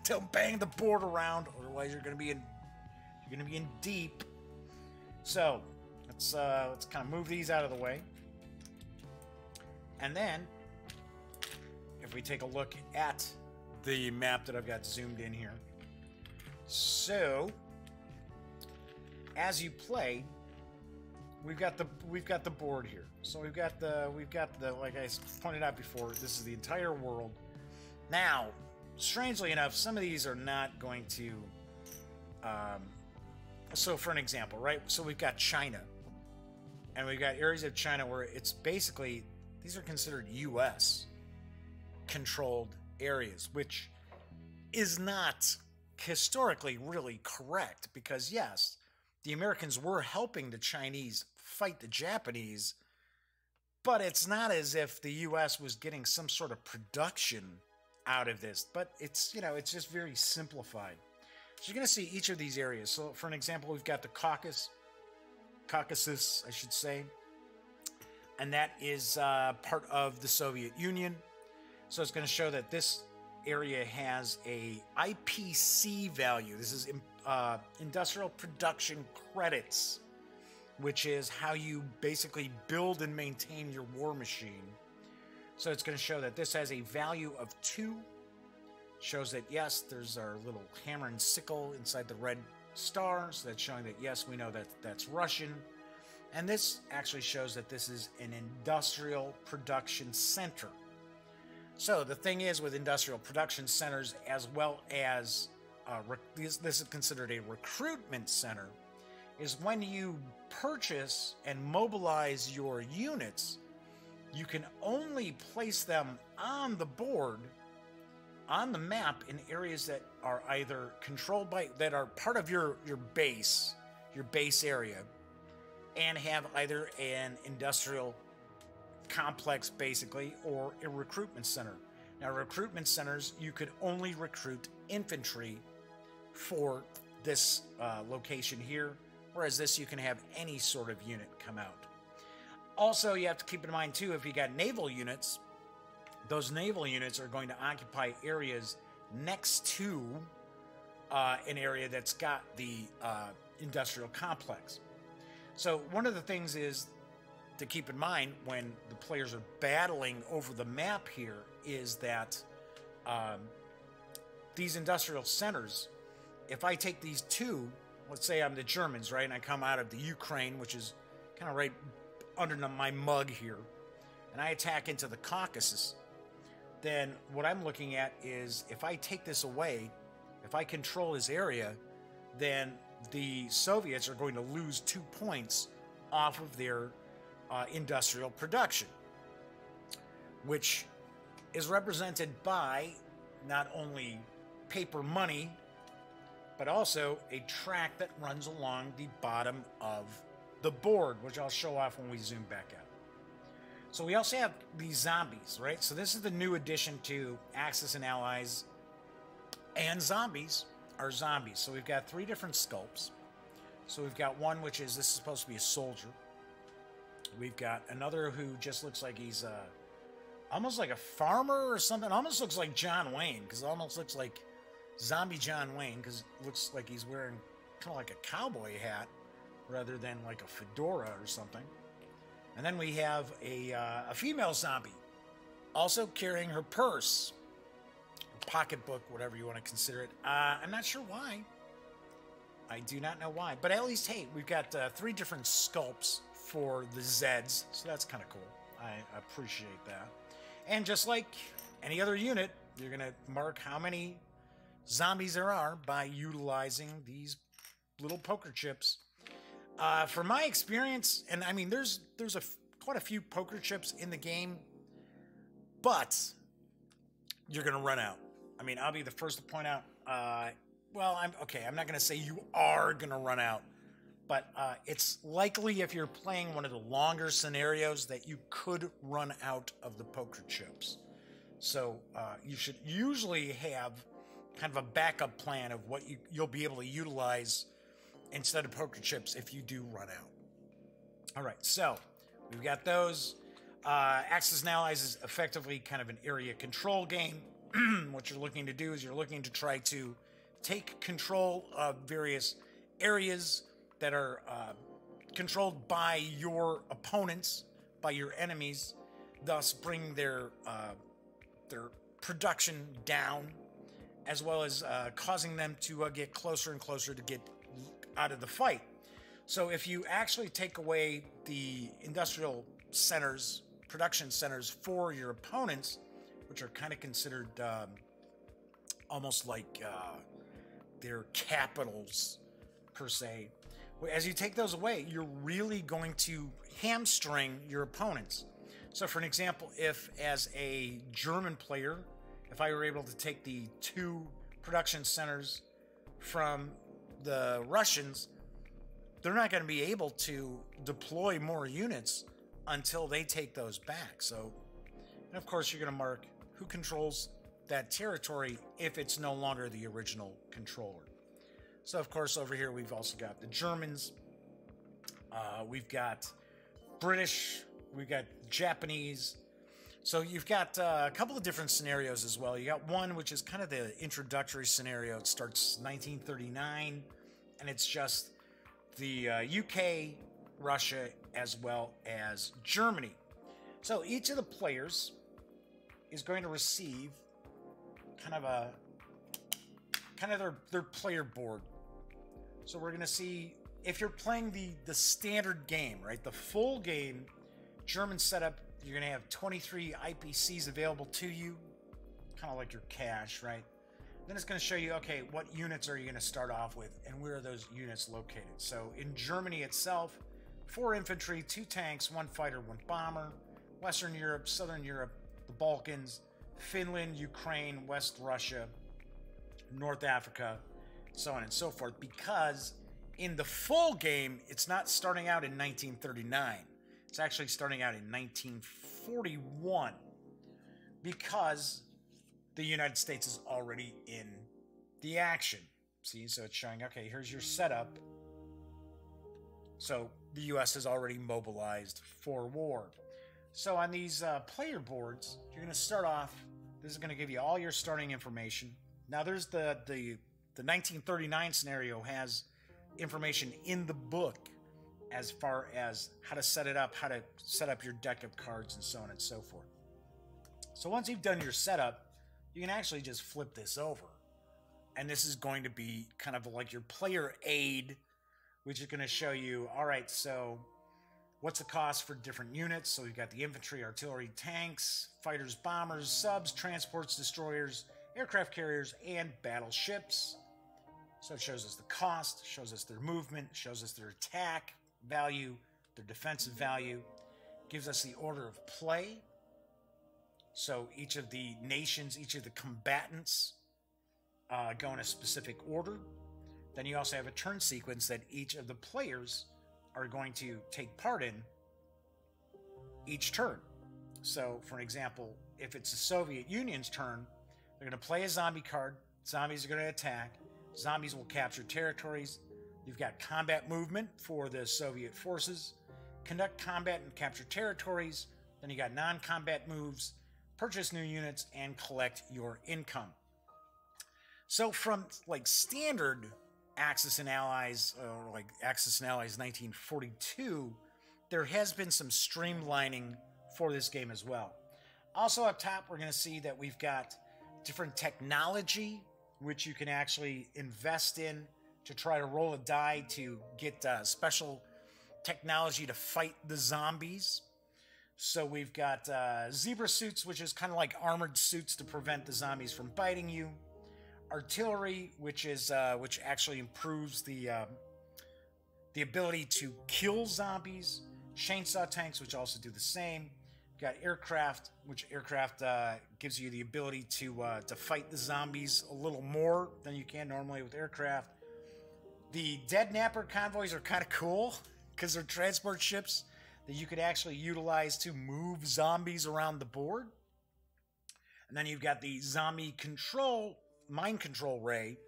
S1: don't bang the board around, otherwise you're gonna be in deep. So let's kind of move these out of the way. And then, if we take a look at the map that I've got zoomed in here. So, as you play, we've got the board here. So we've got the like I pointed out before, this is the entire world. Now, strangely enough, some of these are not going to so for an example, right? So we've got China. And we've got areas of China where it's basically, these are considered U.S. controlled areas, which is not historically really correct because, yes, the Americans were helping the Chinese fight the Japanese, but it's not as if the U.S. was getting some sort of production out of this. But it's, you know, it's just very simplified. So you're going to see each of these areas. So for an example, we've got the Caucasus, I should say, and that is part of the Soviet Union. So it's going to show that this area has a IPC value. This is industrial production credits, which is how you basically build and maintain your war machine. So it's going to show that this has a value of 2. Shows that, yes, there's our little hammer and sickle inside the red star, so that's showing that, yes, we know that that's Russian. And this actually shows that this is an industrial production center. So the thing is with industrial production centers, as well as this is considered a recruitment center, is when you purchase and mobilize your units, you can only place them on the board, on the map, in areas that are either controlled by, that are part of your base area, and have either an industrial complex, basically, or a recruitment center. Now, recruitment centers, you could only recruit infantry for this location here, whereas this, you can have any sort of unit come out. Also, you have to keep in mind, too, if you got naval units, those naval units are going to occupy areas next to an area that's got the industrial complex. So one of the things is to keep in mind when the players are battling over the map here is that these industrial centers, if I take these 2, let's say I'm the Germans, right, and I come out of the Ukraine, which is kind of right under my mug here, and I attack into the Caucasus, then what I'm looking at is if I take this away, if I control this area, then the Soviets are going to lose 2 points off of their industrial production, which is represented by not only paper money, but also a track that runs along the bottom of the board, which I'll show off when we zoom back out. So we also have these zombies, right? So this is the new addition to Axis and Allies, and zombies are zombies. So we've got 3 different sculpts. So we've got one which is, this is supposed to be a soldier. We've got another who just looks like he's almost like a farmer or something. Almost looks like John Wayne, because it almost looks like zombie John Wayne, because it looks like he's wearing kind of like a cowboy hat rather than like a fedora or something. And then we have a female zombie, also carrying her purse, her pocketbook, whatever you want to consider it. I'm not sure why. I do not know why. But at least, hey, we've got 3 different sculpts for the Zeds, so that's kind of cool. I appreciate that. And just like any other unit, you're going to mark how many zombies there are by utilizing these little poker chips. From my experience, and I mean, there's quite a few poker chips in the game, but you're gonna run out. I mean, I'll be the first to point out. Well, I'm not gonna say you are gonna run out, but it's likely if you're playing one of the longer scenarios that you could run out of the poker chips. So you should usually have kind of a backup plan of what you'll be able to utilize instead of poker chips if you do run out. All right, so we've got those. Axis and Allies is effectively kind of an area control game. What you're looking to do is you're looking to try to take control of various areas that are controlled by your opponents, by your enemies, thus bring their production down, as well as causing them to get closer and closer to get out of the fight. So if you actually take away the industrial centers, production centers for your opponents, which are kind of considered almost like their capitals per se, as you take those away, you're really going to hamstring your opponents. So for an example, if as a German player, if I were able to take the 2 production centers from the Russians, they're not going to be able to deploy more units until they take those back. So, and of course, you're going to mark who controls that territory if it's no longer the original controller. So, of course, over here we've also got the Germans, we've got British, we've got Japanese. So you've got a couple of different scenarios as well. You got one which is kind of the introductory scenario. It starts 1939, and it's just the UK, Russia, as well as Germany. So each of the players is going to receive kind of their player board. So we're going to see if you're playing the standard game, right? The full game, German setup. You're going to have 23 IPCs available to you, kind of like your cash, right? Then it's going to show you, okay, what units are you going to start off with and where are those units located? So in Germany itself, 4 infantry, 2 tanks, 1 fighter, 1 bomber. Western Europe, Southern Europe, the Balkans, Finland, Ukraine, West Russia, North Africa, so on and so forth. Because in the full game, it's not starting out in 1939. It's actually starting out in 1941 because the United States is already in the action. See, so it's showing, okay, here's your setup. So the U.S. is already mobilized for war. So on these player boards, you're going to start off, this is going to give you all your starting information. Now there's the 1939 scenario has information in the book as far as how to set it up, how to set up your deck of cards, and so on and so forth. So once you've done your setup, you can actually just flip this over. And this is going to be kind of like your player aid, which is going to show you, all right, so what's the cost for different units? So we've got the infantry, artillery, tanks, fighters, bombers, subs, transports, destroyers, aircraft carriers, and battleships. So it shows us the cost, shows us their movement, shows us their attack value, their defensive value. gives us the order of play. So each of the nations, each of the combatants go in a specific order. Then you also have a turn sequence that each of the players are going to take part in each turn. So, for example, if it's the Soviet Union's turn, they're going to play a zombie card. Zombies are going to attack. Zombies will capture territories. You've got combat movement for the Soviet forces. Conduct combat and capture territories. Then you got non-combat moves, purchase new units, and collect your income. So from like standard Axis and Allies, or like Axis and Allies 1942, there has been some streamlining for this game as well. Also up top, we're going to see that we've got different technology, which you can actually invest in to try to roll a die to get special technology to fight the zombies. So we've got zebra suits, which is kind of like armored suits to prevent the zombies from biting you. Artillery, which actually improves the ability to kill zombies. Chainsaw tanks, which also do the same. We've got aircraft, which gives you the ability to fight the zombies a little more than you can normally with aircraft. The Dead Napper convoys are kind of cool because they're transport ships that you could actually utilize to move zombies around the board. And then you've got the zombie mind control ray,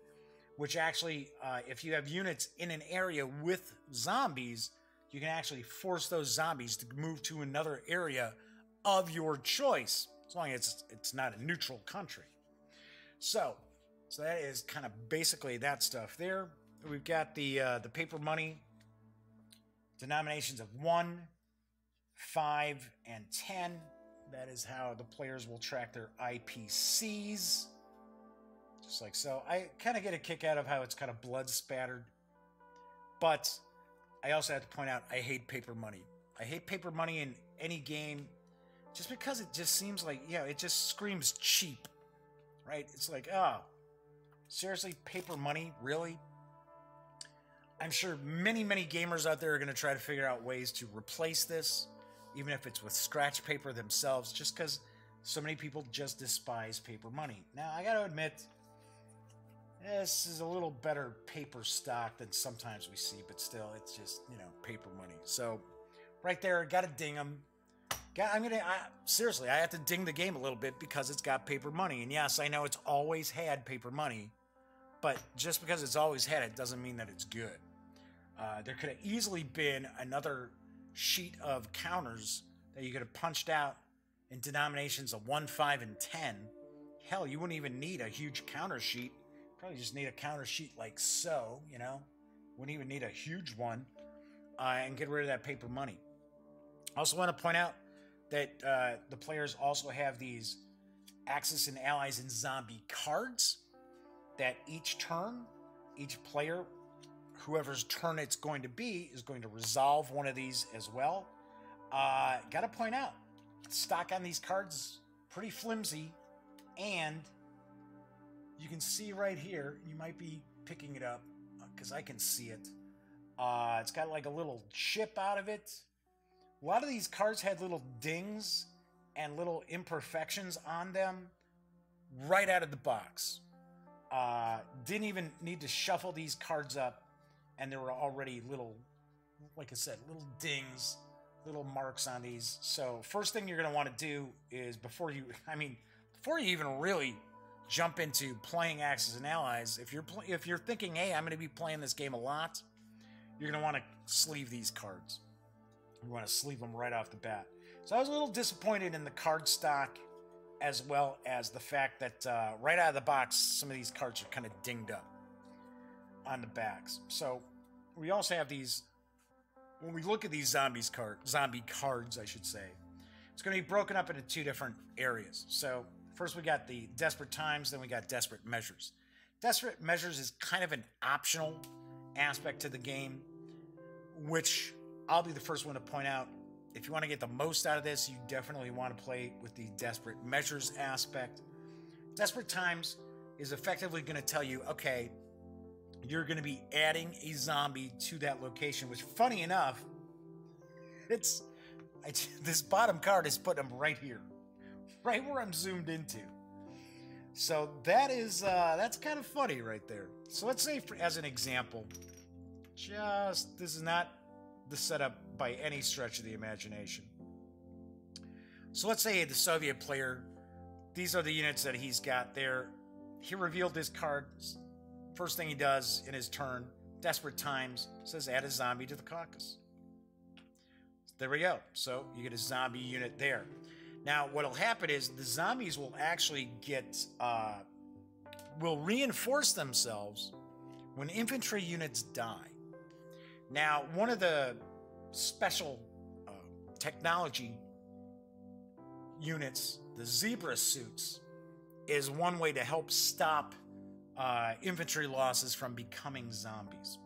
S1: which actually, if you have units in an area with zombies, you can actually force those zombies to move to another area of your choice, as long as it's not a neutral country. So that is kind of basically that stuff there. We've got the paper money denominations of 1, 5, and 10. That is how the players will track their IPCs. Just like so. I kind of get a kick out of how it's kind of blood spattered. But I also have to point out, I hate paper money. I hate paper money in any game just because it just seems like, it just screams cheap. Right? It's like, oh, seriously, paper money? Really? I'm sure many, many gamers out there are going to try to figure out ways to replace this, even if it's with scratch paper themselves, just because so many people just despise paper money. Now, I got to admit, this is a little better paper stock than sometimes we see, but still, it's just, paper money. So, right there, got to ding them. Seriously, I have to ding the game a little bit because it's got paper money. And yes, I know it's always had paper money, but just because it's always had it doesn't mean that it's good. There could have easily been another sheet of counters that you could have punched out in denominations of 1, 5, and 10. Hell, you wouldn't even need a huge counter sheet. Probably just need a counter sheet like so, Wouldn't even need a huge one, and get rid of that paper money. I also want to point out that the players also have these Axis and Allies and Zombie cards that each turn, each player, whoever's turn it's going to be, is going to resolve one of these as well. Got to point out, stock on these cards pretty flimsy, and you can see right here, you might be picking it up because I can see it. It's got like a little chip out of it. A lot of these cards had little dings and little imperfections on them right out of the box. Didn't even need to shuffle these cards up, and there were already little, like I said, little dings, little marks on these. So first thing you're going to want to do is before you even really jump into playing Axis and Allies, if you're thinking, hey, I'm going to be playing this game a lot, you're going to want to sleeve these cards. You want to sleeve them right off the bat. So I was a little disappointed in the card stock, as well as the fact that right out of the box, some of these cards are kind of dinged up on the backs. So we also have these, when we look at these zombie cards, I should say, it's going to be broken up into 2 different areas. So first we got the Desperate Times, then we got Desperate Measures. Desperate Measures is kind of an optional aspect to the game, which I'll be the first one to point out. If you want to get the most out of this, you definitely want to play with the Desperate Measures aspect. Desperate Times is effectively going to tell you, okay, you're going to be adding a zombie to that location, which, funny enough, it's This bottom card is putting them right here, right where I'm zoomed into. So that is that's kind of funny right there. So let's say, as an example, this is not the setup by any stretch of the imagination. So let's say the Soviet player, these are the units that he's got there. He revealed his cards. First thing he does in his turn, desperate times, says add a zombie to the caucus. There we go. So you get a zombie unit there. Now, what'll happen is the zombies will actually will reinforce themselves when infantry units die. Now, one of the special technology units, the zebra suits, is one way to help stop infantry losses from becoming zombies.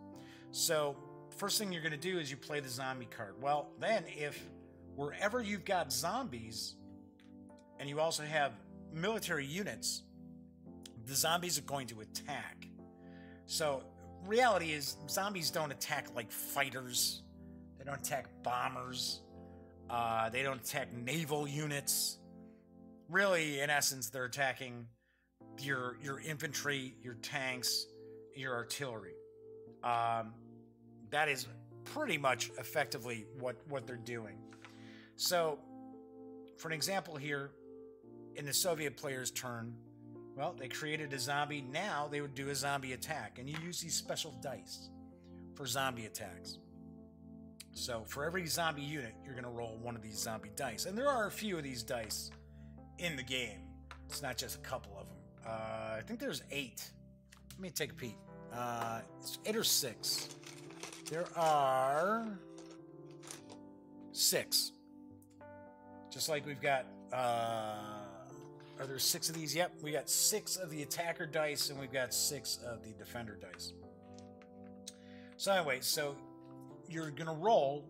S1: So, first thing you're going to do is you play the zombie card. Well, then if wherever you've got zombies and you also have military units, the zombies are going to attack. So, reality is zombies don't attack like fighters. They don't attack bombers. They don't attack naval units. Really, in essence, they're attacking your infantry, your tanks, your artillery. That is pretty much effectively what they're doing. So, for an example here, in the Soviet player's turn, well, they created a zombie. Now they would do a zombie attack, and you use these special dice for zombie attacks. So for every zombie unit, you're going to roll one of these zombie dice. And there are a few of these dice in the game. It's not just a couple of them. I think there's 8. Let me take a peek. It's 8 or 6. There are 6. Just like we've got... are there 6 of these? Yep, we got 6 of the attacker dice, and we've got 6 of the defender dice. So anyway, so you're going to roll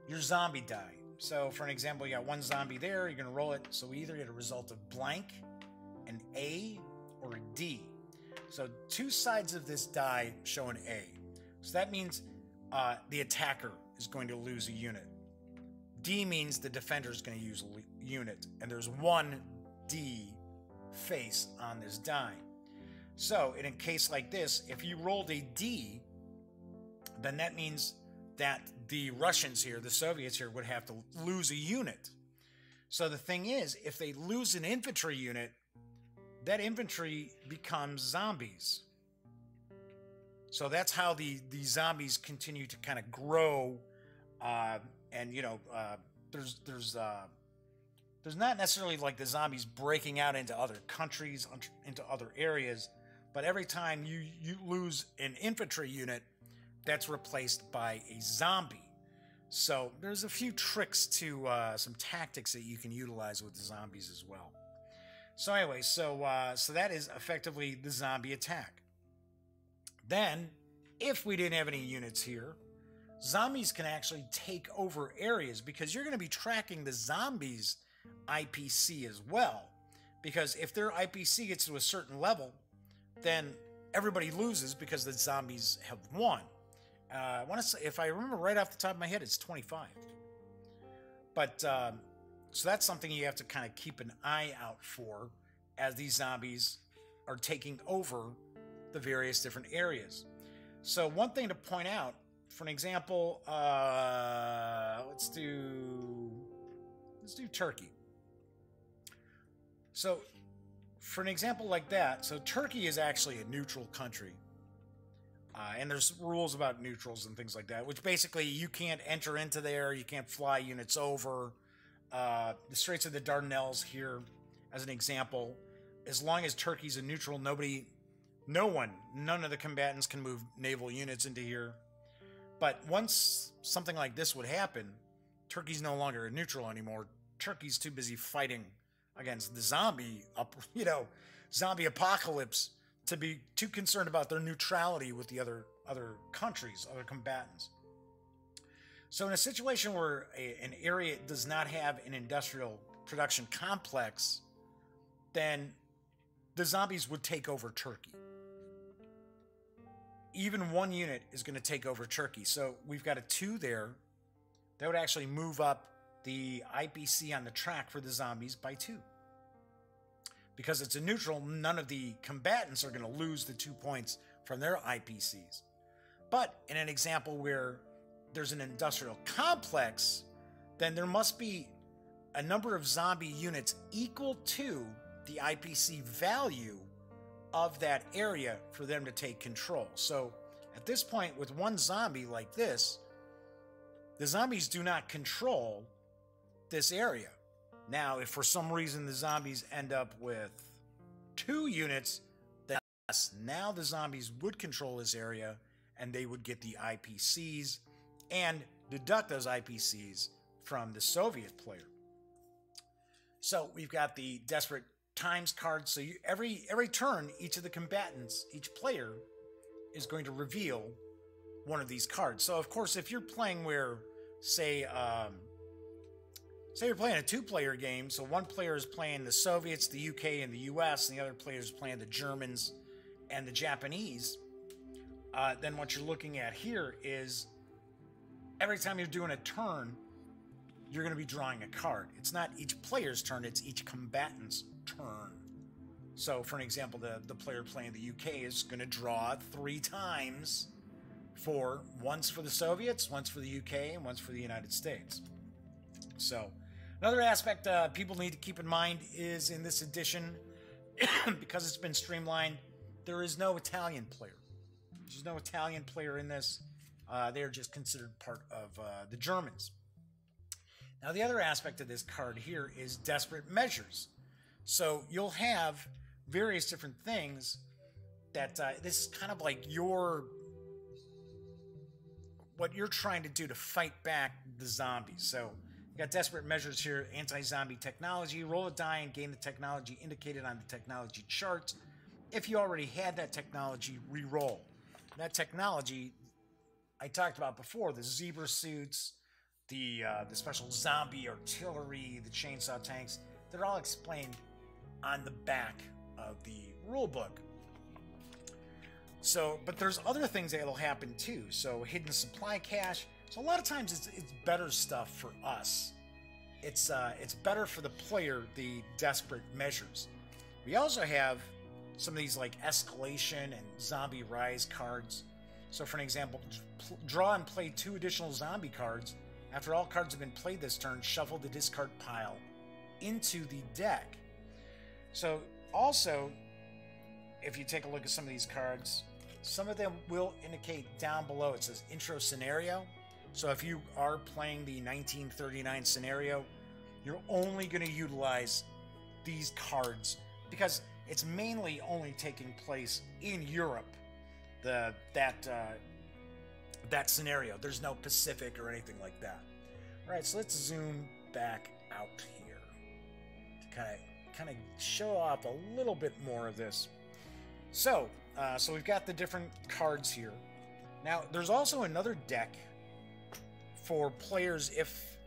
S1: your zombie die. So for an example, you got 1 zombie there, you're going to roll it. So we either get a result of blank, an A, or a D. So 2 sides of this die show an A. So that means the attacker is going to lose a unit. D means the defender is going to use a unit. And there's 1 D face on this die. So in a case like this, if you rolled a D, then that means that the Russians here, the Soviets here, would have to lose a unit. So the thing is, if they lose an infantry unit, that infantry becomes zombies. So that's how the zombies continue to kind of grow. And, you know, there's not necessarily like the zombies breaking out into other countries, into other areas, but every time you lose an infantry unit, that's replaced by a zombie. So there's a few tricks to some tactics that you can utilize with the zombies as well. So anyway, so that is effectively the zombie attack. Then, if we didn't have any units here, zombies can actually take over areas because you're going to be tracking the zombies' IPC as well. Because if their IPC gets to a certain level, then everybody loses because the zombies have won. I want to say, if I remember right off the top of my head, it's 25. But so that's something you have to kind of keep an eye out for as these zombies are taking over the various different areas. So one thing to point out, for an example, let's do Turkey. So for an example like that, so Turkey is actually a neutral country. And there's rules about neutrals and things like that, which basically you can't enter into there, you can't fly units over. The Straits of the Dardanelles here, as an example, as long as Turkey's a neutral, none of the combatants can move naval units into here. But once something like this would happen, Turkey's no longer a neutral anymore. Turkey's too busy fighting against the zombie apocalypse to be too concerned about their neutrality with the other countries, other combatants. So in a situation where an area does not have an industrial production complex, then the zombies would take over Turkey. Even 1 unit is going to take over Turkey. So we've got a 2 there. That would actually move up the IPC on the track for the zombies by 2. Because it's a neutral, none of the combatants are going to lose the 2 points from their IPCs. But in an example where there's an industrial complex, then there must be a number of zombie units equal to the IPC value of that area for them to take control. So at this point, with one zombie like this, the zombies do not control this area. Now, if for some reason the zombies end up with 2 units, then yes, now the zombies would control this area and they would get the IPCs and deduct those IPCs from the Soviet player. So we've got the Desperate Times card. So every turn, each of the combatants, each player is going to reveal one of these cards. So of course, if you're playing where, say you're playing a 2-player game, so one player is playing the Soviets, the UK, and the US, and the other player is playing the Germans and the Japanese, then what you're looking at here is every time you're doing a turn, you're going to be drawing a card. It's not each player's turn, it's each combatant's turn. So, for an example, the player playing the UK is going to draw 3 times, once for the Soviets, once for the UK, and once for the United States. So, another aspect people need to keep in mind is in this edition, because it's been streamlined, there is no Italian player. There's no Italian player in this. They're just considered part of the Germans. Now, the other aspect of this card here is desperate measures. So you'll have various different things that this is kind of like what you're trying to do to fight back the zombies. So you got desperate measures here, anti-zombie technology. Roll a die and gain the technology indicated on the technology chart. If you already had that technology, re-roll. That technology I talked about before, the zebra suits, the special zombie artillery, the chainsaw tanks, they're all explained on the back of the rule book. So, but there's other things that'll happen too. So hidden supply cache. So a lot of times it's better stuff for us. It's better for the player, the desperate measures. We also have some of these like escalation and zombie rise cards. So for an example, draw and play 2 additional zombie cards. After all cards have been played this turn, shuffle the discard pile into the deck. So also, if you take a look at some of these cards, some of them will indicate down below, it says intro scenario. So if you are playing the 1939 scenario, you're only going to utilize these cards because it's mainly only taking place in Europe, that scenario. There's no Pacific or anything like that. All right, so let's zoom back out here to kind of show off a little bit more of this. So we've got the different cards here. Now, there's also another deck for players if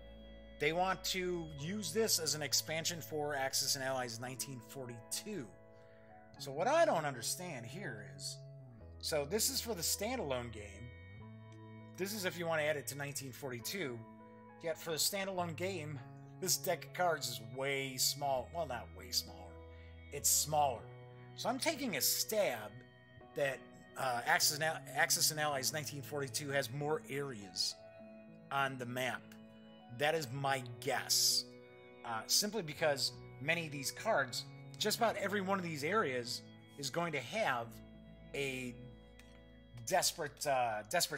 S1: they want to use this as an expansion for Axis and Allies 1942. So what I don't understand here is, so this is for the standalone game. This is if you want to add it to 1942. Yet for the standalone game, this deck of cards is way small. Well, not way smaller. It's smaller. So I'm taking a stab that Axis and Allies 1942 has more areas on the map. That is my guess. Simply because many of these cards, just about every one of these areas is going to have a desperate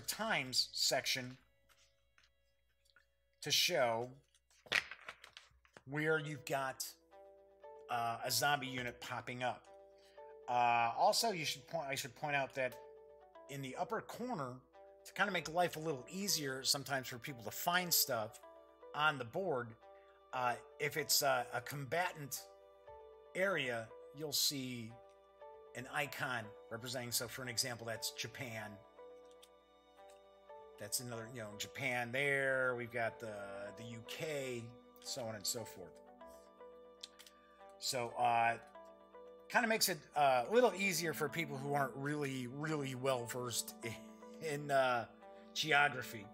S1: times section to show where you've got a zombie unit popping up. Also, I should point out that in the upper corner, to kind of make life a little easier sometimes for people to find stuff on the board, if it's a combatant area, you'll see an icon representing, so for an example, that's Japan. That's another, Japan there. We've got the UK, so on and so forth. So, kind of makes it a little easier for people who aren't really well versed in geography.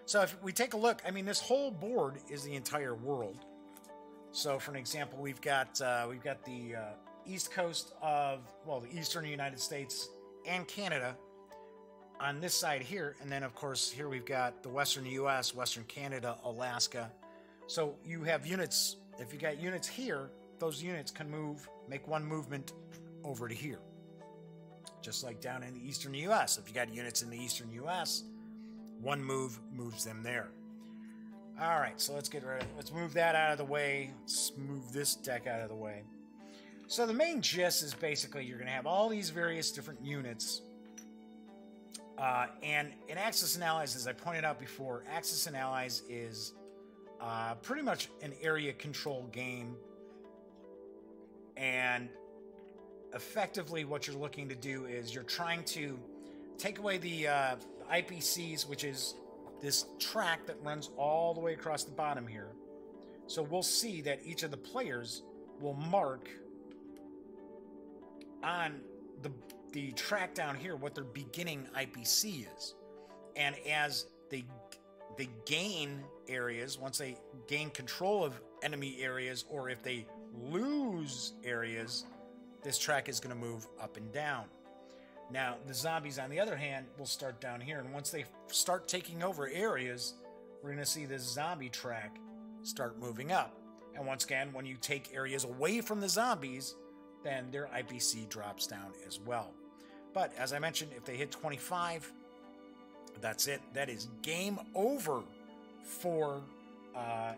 S1: So if we take a look, I mean, this whole board is the entire world. So for an example, we've got the east coast of, well, the eastern United States and Canada on this side here, and then of course here we've got the western U.S., western Canada, Alaska. So you have units. If you got units here, those units can make one movement over to here, just like down in the eastern U.S. If you got units in the eastern U.S., one move moves them there. All right, so let's move that out of the way. Let's move this deck out of the way. So the main gist is basically you're going to have all these various different units. And in Axis and Allies, as I pointed out before, Axis and Allies is pretty much an area control game. And effectively what you're looking to do is you're trying to take away the IPCs, which is this track that runs all the way across the bottom here. So we'll see that each of the players will mark on the track down here what their beginning IPC is. And as they gain areas, once they gain control of enemy areas, or if they lose areas, this track is going to move up and down. Now, the zombies, on the other hand, will start down here, and once they start taking over areas, we're going to see this zombie track start moving up. And once again, when you take areas away from the zombies, then their IPC drops down as well. But as I mentioned, if they hit 25, that's it. That is game over for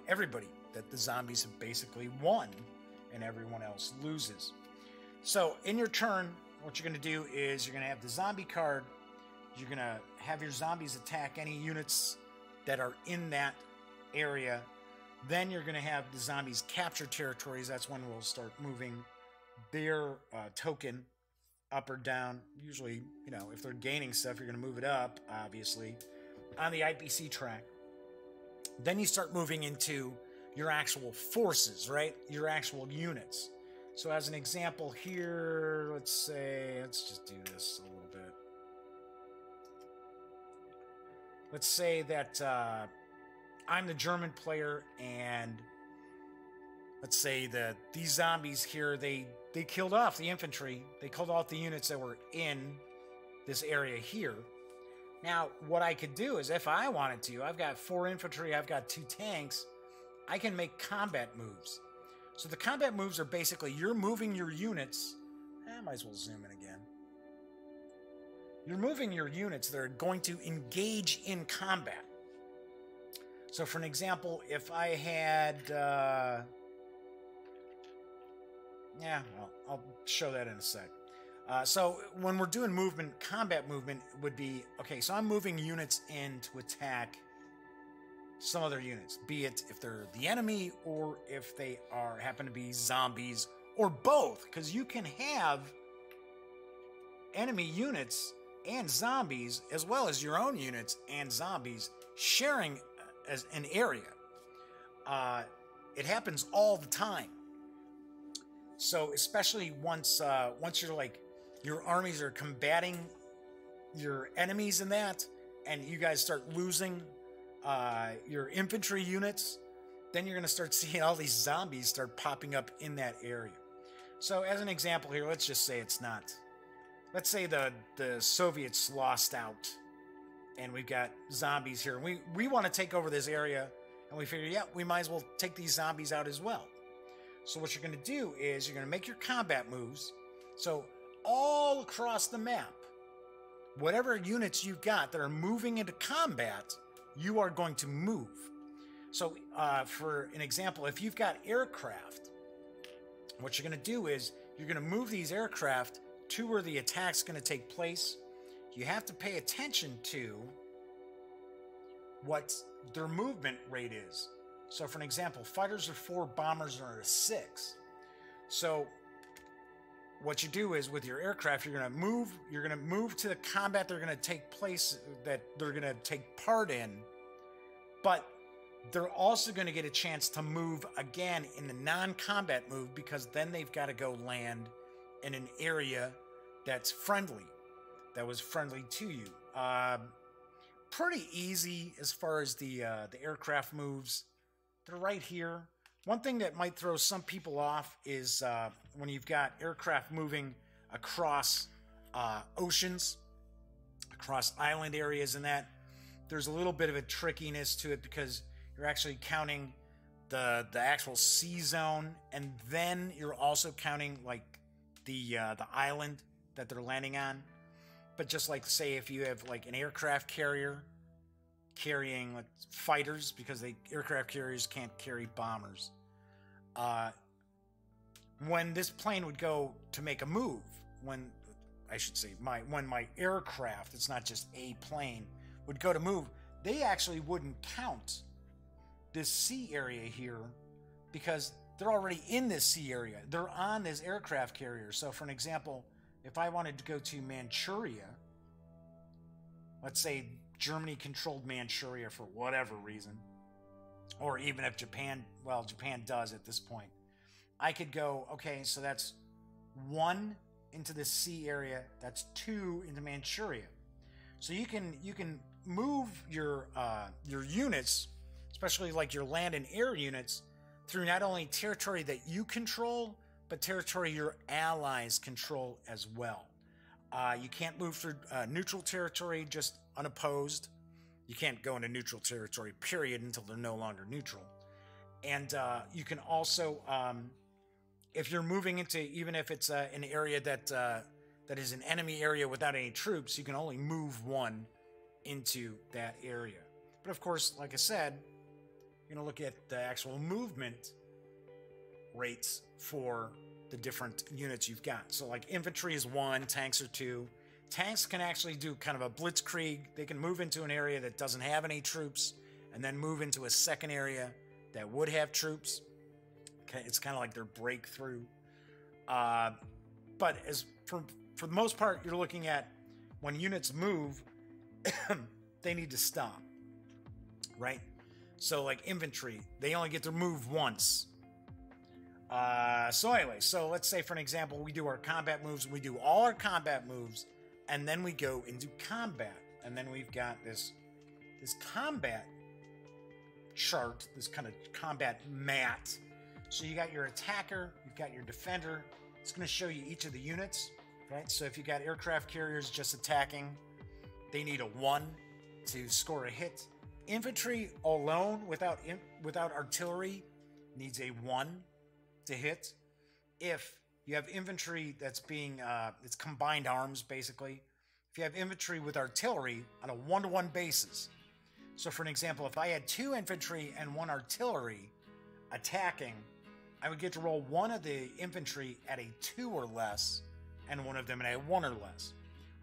S1: everybody. That the zombies have basically won, and everyone else loses. So in your turn, what you're going to do is you're going to have the zombie card. You're going to have your zombies attack any units that are in that area. Then you're going to have the zombies capture territories. That's when we'll start moving their token up or down. Usually, you know, if they're gaining stuff, you're going to move it up, obviously, on the IPC track. Then you start moving into your actual forces, right? Your actual units. So as an example here, let's just do this a little bit. Let's say that I'm the German player, and let's say that these zombies here, they killed off the infantry. They killed off the units that were in this area here. Now, what I could do is, if I wanted to, I've got 4 infantry, I've got 2 tanks, I can make combat moves. So the combat moves are basically, you're moving your units. I might as well zoom in again. You're moving your units that are going to engage in combat. So for an example, if I had... I'll show that in a sec. So when we're doing movement, combat movement would be, okay, so I'm moving units in to attack some other units, be it if they're the enemy or if they happen to be zombies, or both, because you can have enemy units and zombies as well as your own units and zombies sharing as an area. It happens all the time. So especially once you're like, your armies are combating your enemies in that, and you guys start losing your infantry units, then you're going to start seeing all these zombies start popping up in that area. So as an example here, let's just say it's not. Let's say the Soviets lost out, and we've got zombies here. We want to take over this area, and we figure, yeah, we might as well take these zombies out as well. So what you're going to do is you're going to make your combat moves. So all across the map, whatever units you've got that are moving into combat, you are going to move. So for an example, if you've got aircraft, what you're going to do is you're going to move these aircraft to where the attack's going to take place. You have to pay attention to what their movement rate is. So for an example, fighters are 4, bombers are a 6. So what you do is with your aircraft, you're going to move to the combat they're going to take place, that they're going to take part in, but they're also going to get a chance to move again in the non-combat move, because then they've got to go land in an area that's friendly, that was friendly to you. pretty easy as far as the aircraft moves. They're right here. One thing that might throw some people off is when you've got aircraft moving across oceans, across island areas and that, there's a little bit of a trickiness to it because you're actually counting the actual sea zone, and then you're also counting like the island that they're landing on. But just like say if you have like an aircraft carrier carrying like fighters, because aircraft carriers can't carry bombers. When this plane would go to make a move, when my aircraft, it's not just a plane, would go to move, they actually wouldn't count this sea area here because they're already in this sea area. They're on this aircraft carrier. So for an example, if I wanted to go to Manchuria, let's say Germany controlled Manchuria for whatever reason, or even if Japan does at this point, I could go, okay, so that's 1 into the sea area, that's 2 into Manchuria. So you can move your units, especially like your land and air units, through not only territory that you control, but territory your allies control as well. You can't move through neutral territory just unopposed. You can't go into neutral territory, period, until they're no longer neutral. And you can also, if you're moving into, even if it's an area that is an enemy area without any troops, you can only move 1 into that area. But of course, like I said, you're going to look at the actual movement rates for the different units you've got. So like infantry is 1, tanks are 2. Tanks can actually do kind of a blitzkrieg. They can move into an area that doesn't have any troops and then move into a second area that would have troops. Okay, it's kind of like their breakthrough. But as for the most part, you're looking at when units move, they need to stop, right? So like infantry, they only get to move once. So anyway, so let's say for an example, we do our combat moves. We do all our combat moves, and then we go into combat. And then we've got this combat chart, this kind of combat mat. So you got your attacker, you've got your defender. It's going to show you each of the units, right? So if you got aircraft carriers just attacking, they need a 1 to score a hit. Infantry alone without artillery needs a 1 to hit. If you have infantry that's being it's combined arms basically. If you have infantry with artillery on a 1-to-1 basis. So for an example, if I had 2 infantry and 1 artillery attacking, I would get to roll 1 of the infantry at a 2 or less, and 1 of them at a 1 or less.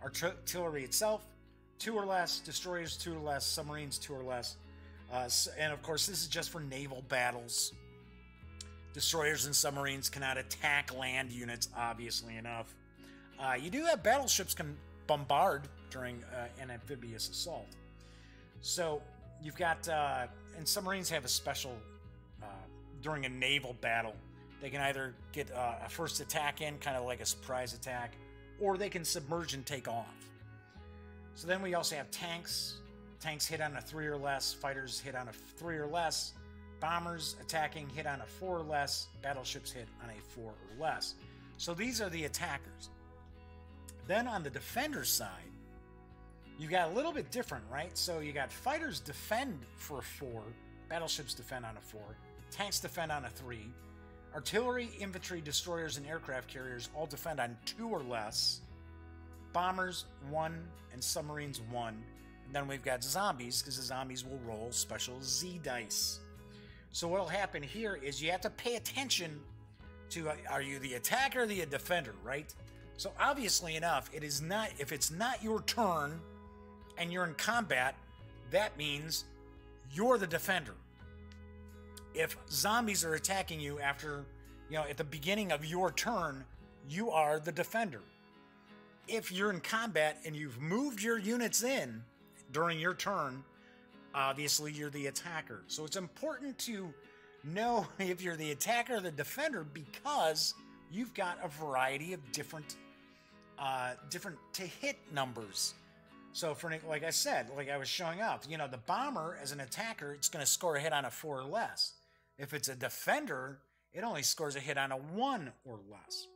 S1: Artillery itself, 2 or less. Destroyers, 2 or less. Submarines, 2 or less. And of course, this is just for naval battles. Destroyers and submarines cannot attack land units, obviously enough. You do have battleships can bombard during an amphibious assault. So you've got, and submarines have a special, during a naval battle, they can either get a first attack in, kind of like a surprise attack, or they can submerge and take off. So then we also have tanks. Tanks hit on a 3 or less, fighters hit on a 3 or less, bombers attacking hit on a 4 or less, battleships hit on a 4 or less. So these are the attackers. Then on the defender side, you got a little bit different, right? So you got fighters defend for a 4, battleships defend on a 4, tanks defend on a 3, artillery, infantry, destroyers, and aircraft carriers all defend on 2 or less, bombers 1, and submarines 1. And then we've got zombies, because the zombies will roll special Z dice. So what will happen here is you have to pay attention to, are you the attacker or the defender, right? So obviously enough, it is not, if it's not your turn and you're in combat, that means you're the defender. If zombies are attacking you after, at the beginning of your turn, you are the defender. If you're in combat and you've moved your units in during your turn, obviously you're the attacker. So it's important to know if you're the attacker or the defender, because you've got a variety of different to hit numbers. So like I said, like I was showing up, you know, the bomber as an attacker, it's going to score a hit on a 4 or less. If it's a defender, it only scores a hit on a 1 or less.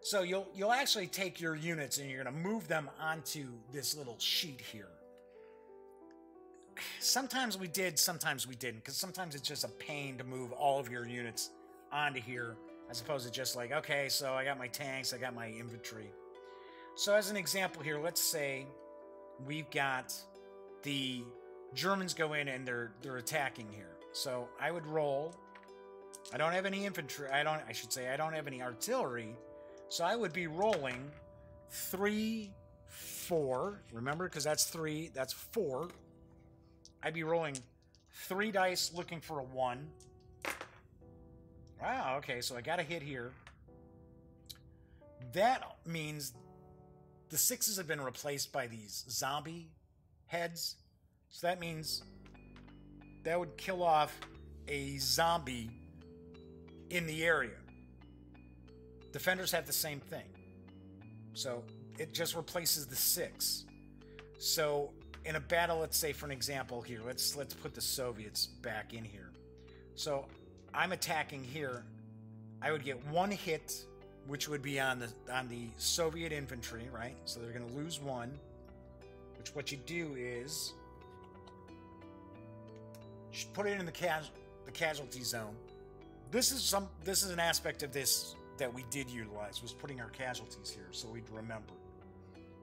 S1: So you'll actually take your units and you're going to move them onto this little sheet here. Sometimes we did, sometimes we didn't, because sometimes it's just a pain to move all of your units onto here, as opposed to just like, okay, so I got my tanks, I got my infantry. So as an example here, let's say we've got the Germans go in and they're attacking here. So I would roll. I don't have any infantry. I don't have any artillery. So I would be rolling 3, 4. Remember, because that's 3, that's 4. I'd be rolling 3 dice looking for a 1. Wow, okay, so I got a hit here. That means the 6s have been replaced by these zombie heads. So that means that would kill off a zombie in the area. Defenders have the same thing. So it just replaces the 6. So in a battle, let's say for an example here, let's put the Soviets back in here. So I'm attacking here. I would get 1 hit, which would be on the Soviet infantry, right? So they're going to lose 1. Which what you do is you put it in the casualty zone. This is an aspect of this that we did utilize, was putting our casualties here so we'd remember.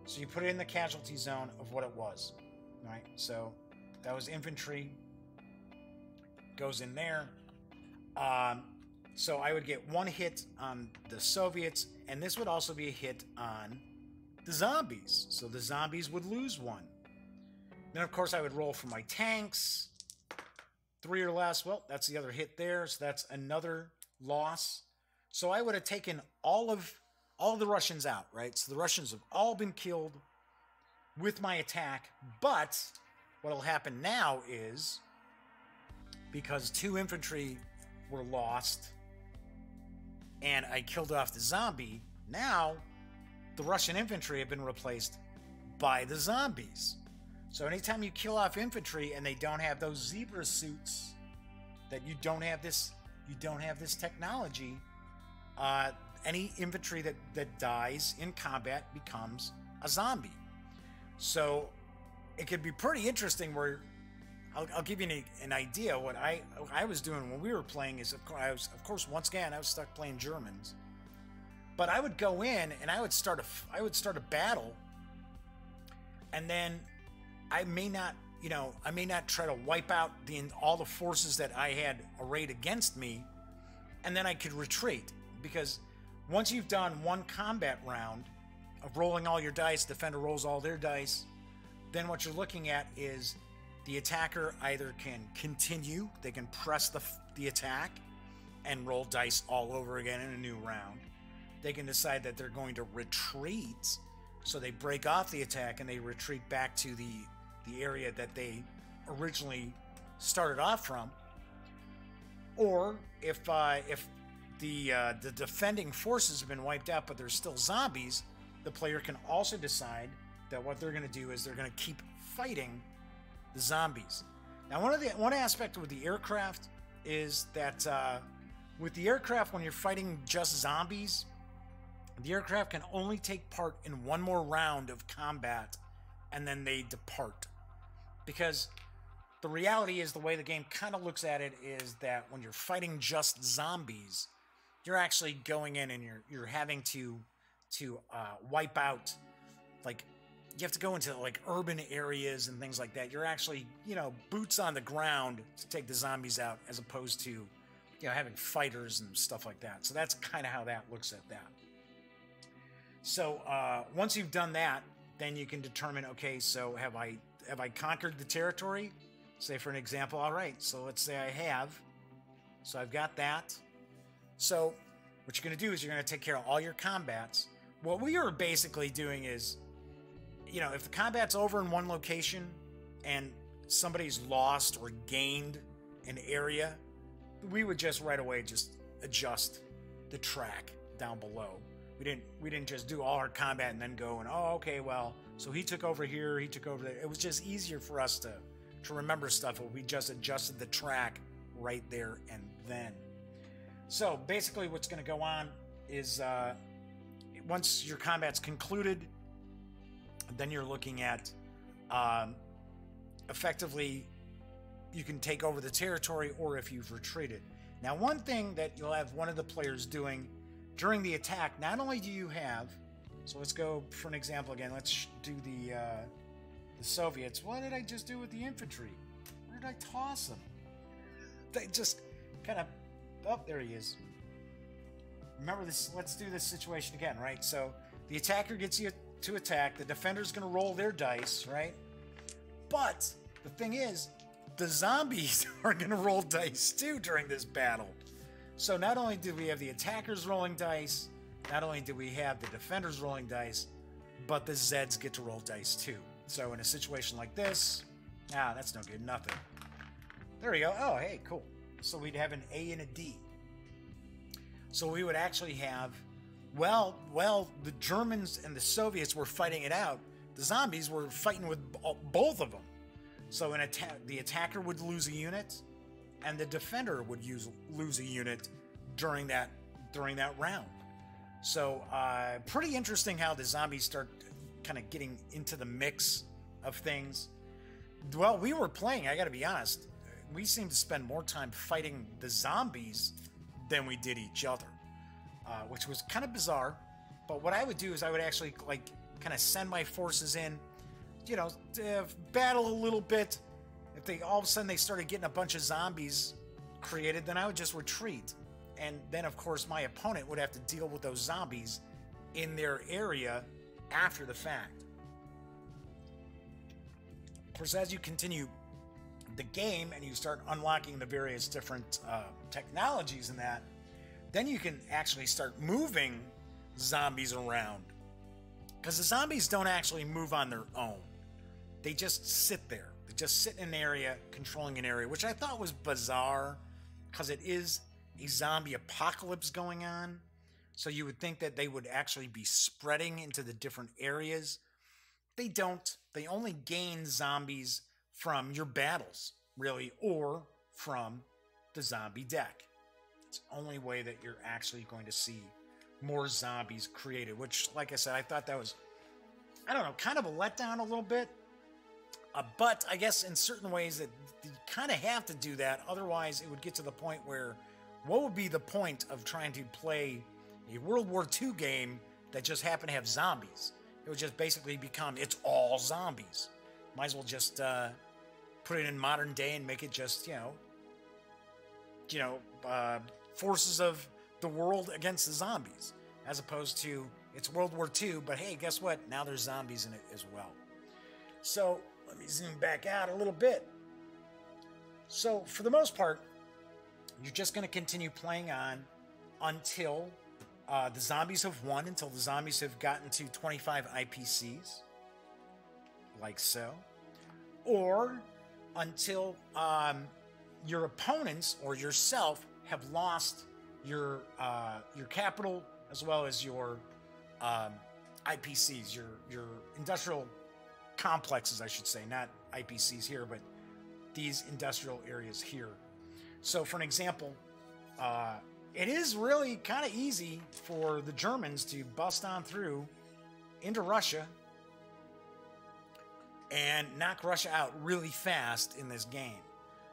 S1: So you put it in the casualty zone of what it was, right? So that was infantry, goes in there. So I would get 1 hit on the Soviets, and this would also be a hit on the zombies. So the zombies would lose 1. Then, of course, I would roll for my tanks. 3 or less, well, that's the other hit there, so that's another loss. So I would have taken all of the Russians out, right? So the Russians have all been killed with my attack, but what will happen now is, because 2 infantry were lost and I killed off the zombie, now the Russian infantry have been replaced by the zombies. So anytime you kill off infantry and they don't have those zebra suits, that you don't have this technology, any infantry that dies in combat becomes a zombie. So it could be pretty interesting where I'll give you an idea. What I was doing when we were playing is, of course, once again, I was stuck playing Germans. But I would go in and I would start a battle, and then I may not try to wipe out all the forces that I had arrayed against me, and then I could retreat. Because once you've done 1 combat round of rolling all your dice, defender rolls all their dice, then what you're looking at is the attacker either can continue, they can press the attack and roll dice all over again in a new round. They can decide that they're going to retreat, so they break off the attack and they retreat back to the area that they originally started off from. Or if the defending forces have been wiped out but there's still zombies, the player can also decide that what they're going to do is they're going to keep fighting the zombies. Now, one aspect with the aircraft is that with the aircraft, when you're fighting just zombies, the aircraft can only take part in 1 more round of combat and then they depart. Because the reality is, the way the game kind of looks at it is that when you're fighting just zombies, you're actually going in and you're having to wipe out, like, you have to go into like urban areas and things like that. You're actually, boots on the ground to take the zombies out, as opposed to, having fighters and stuff like that. So that's kind of how that looks at that. So once you've done that, then you can determine, okay, so have I conquered the territory? Say, for an example, all right, so let's say I have. So I've got that. So what you're going to do is you're going to take care of all your combats. What we are basically doing is, if the combat's over in one location and somebody's lost or gained an area, we would just right away just adjust the track down below. We didn't just do all our combat and then go and, oh, okay, well, So he took over here, he took over there. It was just easier for us to remember stuff if we just adjusted the track right there and then. So basically what's going to go on is once your combat's concluded, then you're looking at effectively you can take over the territory or if you've retreated. Now, one thing that you'll have one of the players doing during the attack, not only do you have, so let's go for an example again. Let's do the Soviets. What did I just do with the infantry? Where did I toss them? They just kind of, oh, there he is. Remember this, let's do this situation again, right? So the attacker gets you to attack. The defender's going to roll their dice, right? But the thing is, the zombies are going to roll dice too during this battle. So not only do we have the attackers rolling dice, not only do we have the defenders rolling dice, but the Zeds get to roll dice too. So in a situation like this, that's no good, nothing. There we go. Oh, hey, cool. So we'd have an A and a D. So we would actually have, well, the Germans and the Soviets were fighting it out. The zombies were fighting with both of them. So the attacker would lose a unit, and the defender would lose a unit during that round. So pretty interesting how the zombies start kind of getting into the mix of things. Well, we were playing, I got to be honest, we seemed to spend more time fighting the zombies than we did each other, which was kind of bizarre. But what I would do is I would actually kind of send my forces in, you know, to battle a little bit. If they all of a sudden they started getting a bunch of zombies created, then I would just retreat. And then, of course, my opponent would have to deal with those zombies in their area after the fact. Of course, as you continue the game and you start unlocking the various different technologies in that, then you can actually start moving zombies around. Because the zombies don't actually move on their own. They just sit there. They just sit in an area, controlling an area, which I thought was bizarre because it is a zombie apocalypse going on. So you would think that they would actually be spreading into the different areas. They don't. They only gain zombies from your battles, really, or from the zombie deck. It's the only way that you're actually going to see more zombies created, which, like I said, I thought that was, I don't know, kind of a letdown a little bit. But I guess in certain ways that you kind of have to do that. Otherwise, it would get to the point where what would be the point of trying to play a World War II game that just happened to have zombies? It would just basically become, it's all zombies. Might as well just put it in modern day and make it just, forces of the world against the zombies, as opposed to it's World War II, but hey, guess what? Now there's zombies in it as well. So let me zoom back out a little bit. So for the most part, you're just going to continue playing on until the zombies have won, until the zombies have gotten to 25 IPCs, like so, or until your opponents or yourself have lost your capital as well as your IPCs, your industrial complexes, I should say, not IPCs here, but these industrial areas here. So for an example, it is really kind of easy for the Germans to bust on through into Russia and knock Russia out really fast in this game.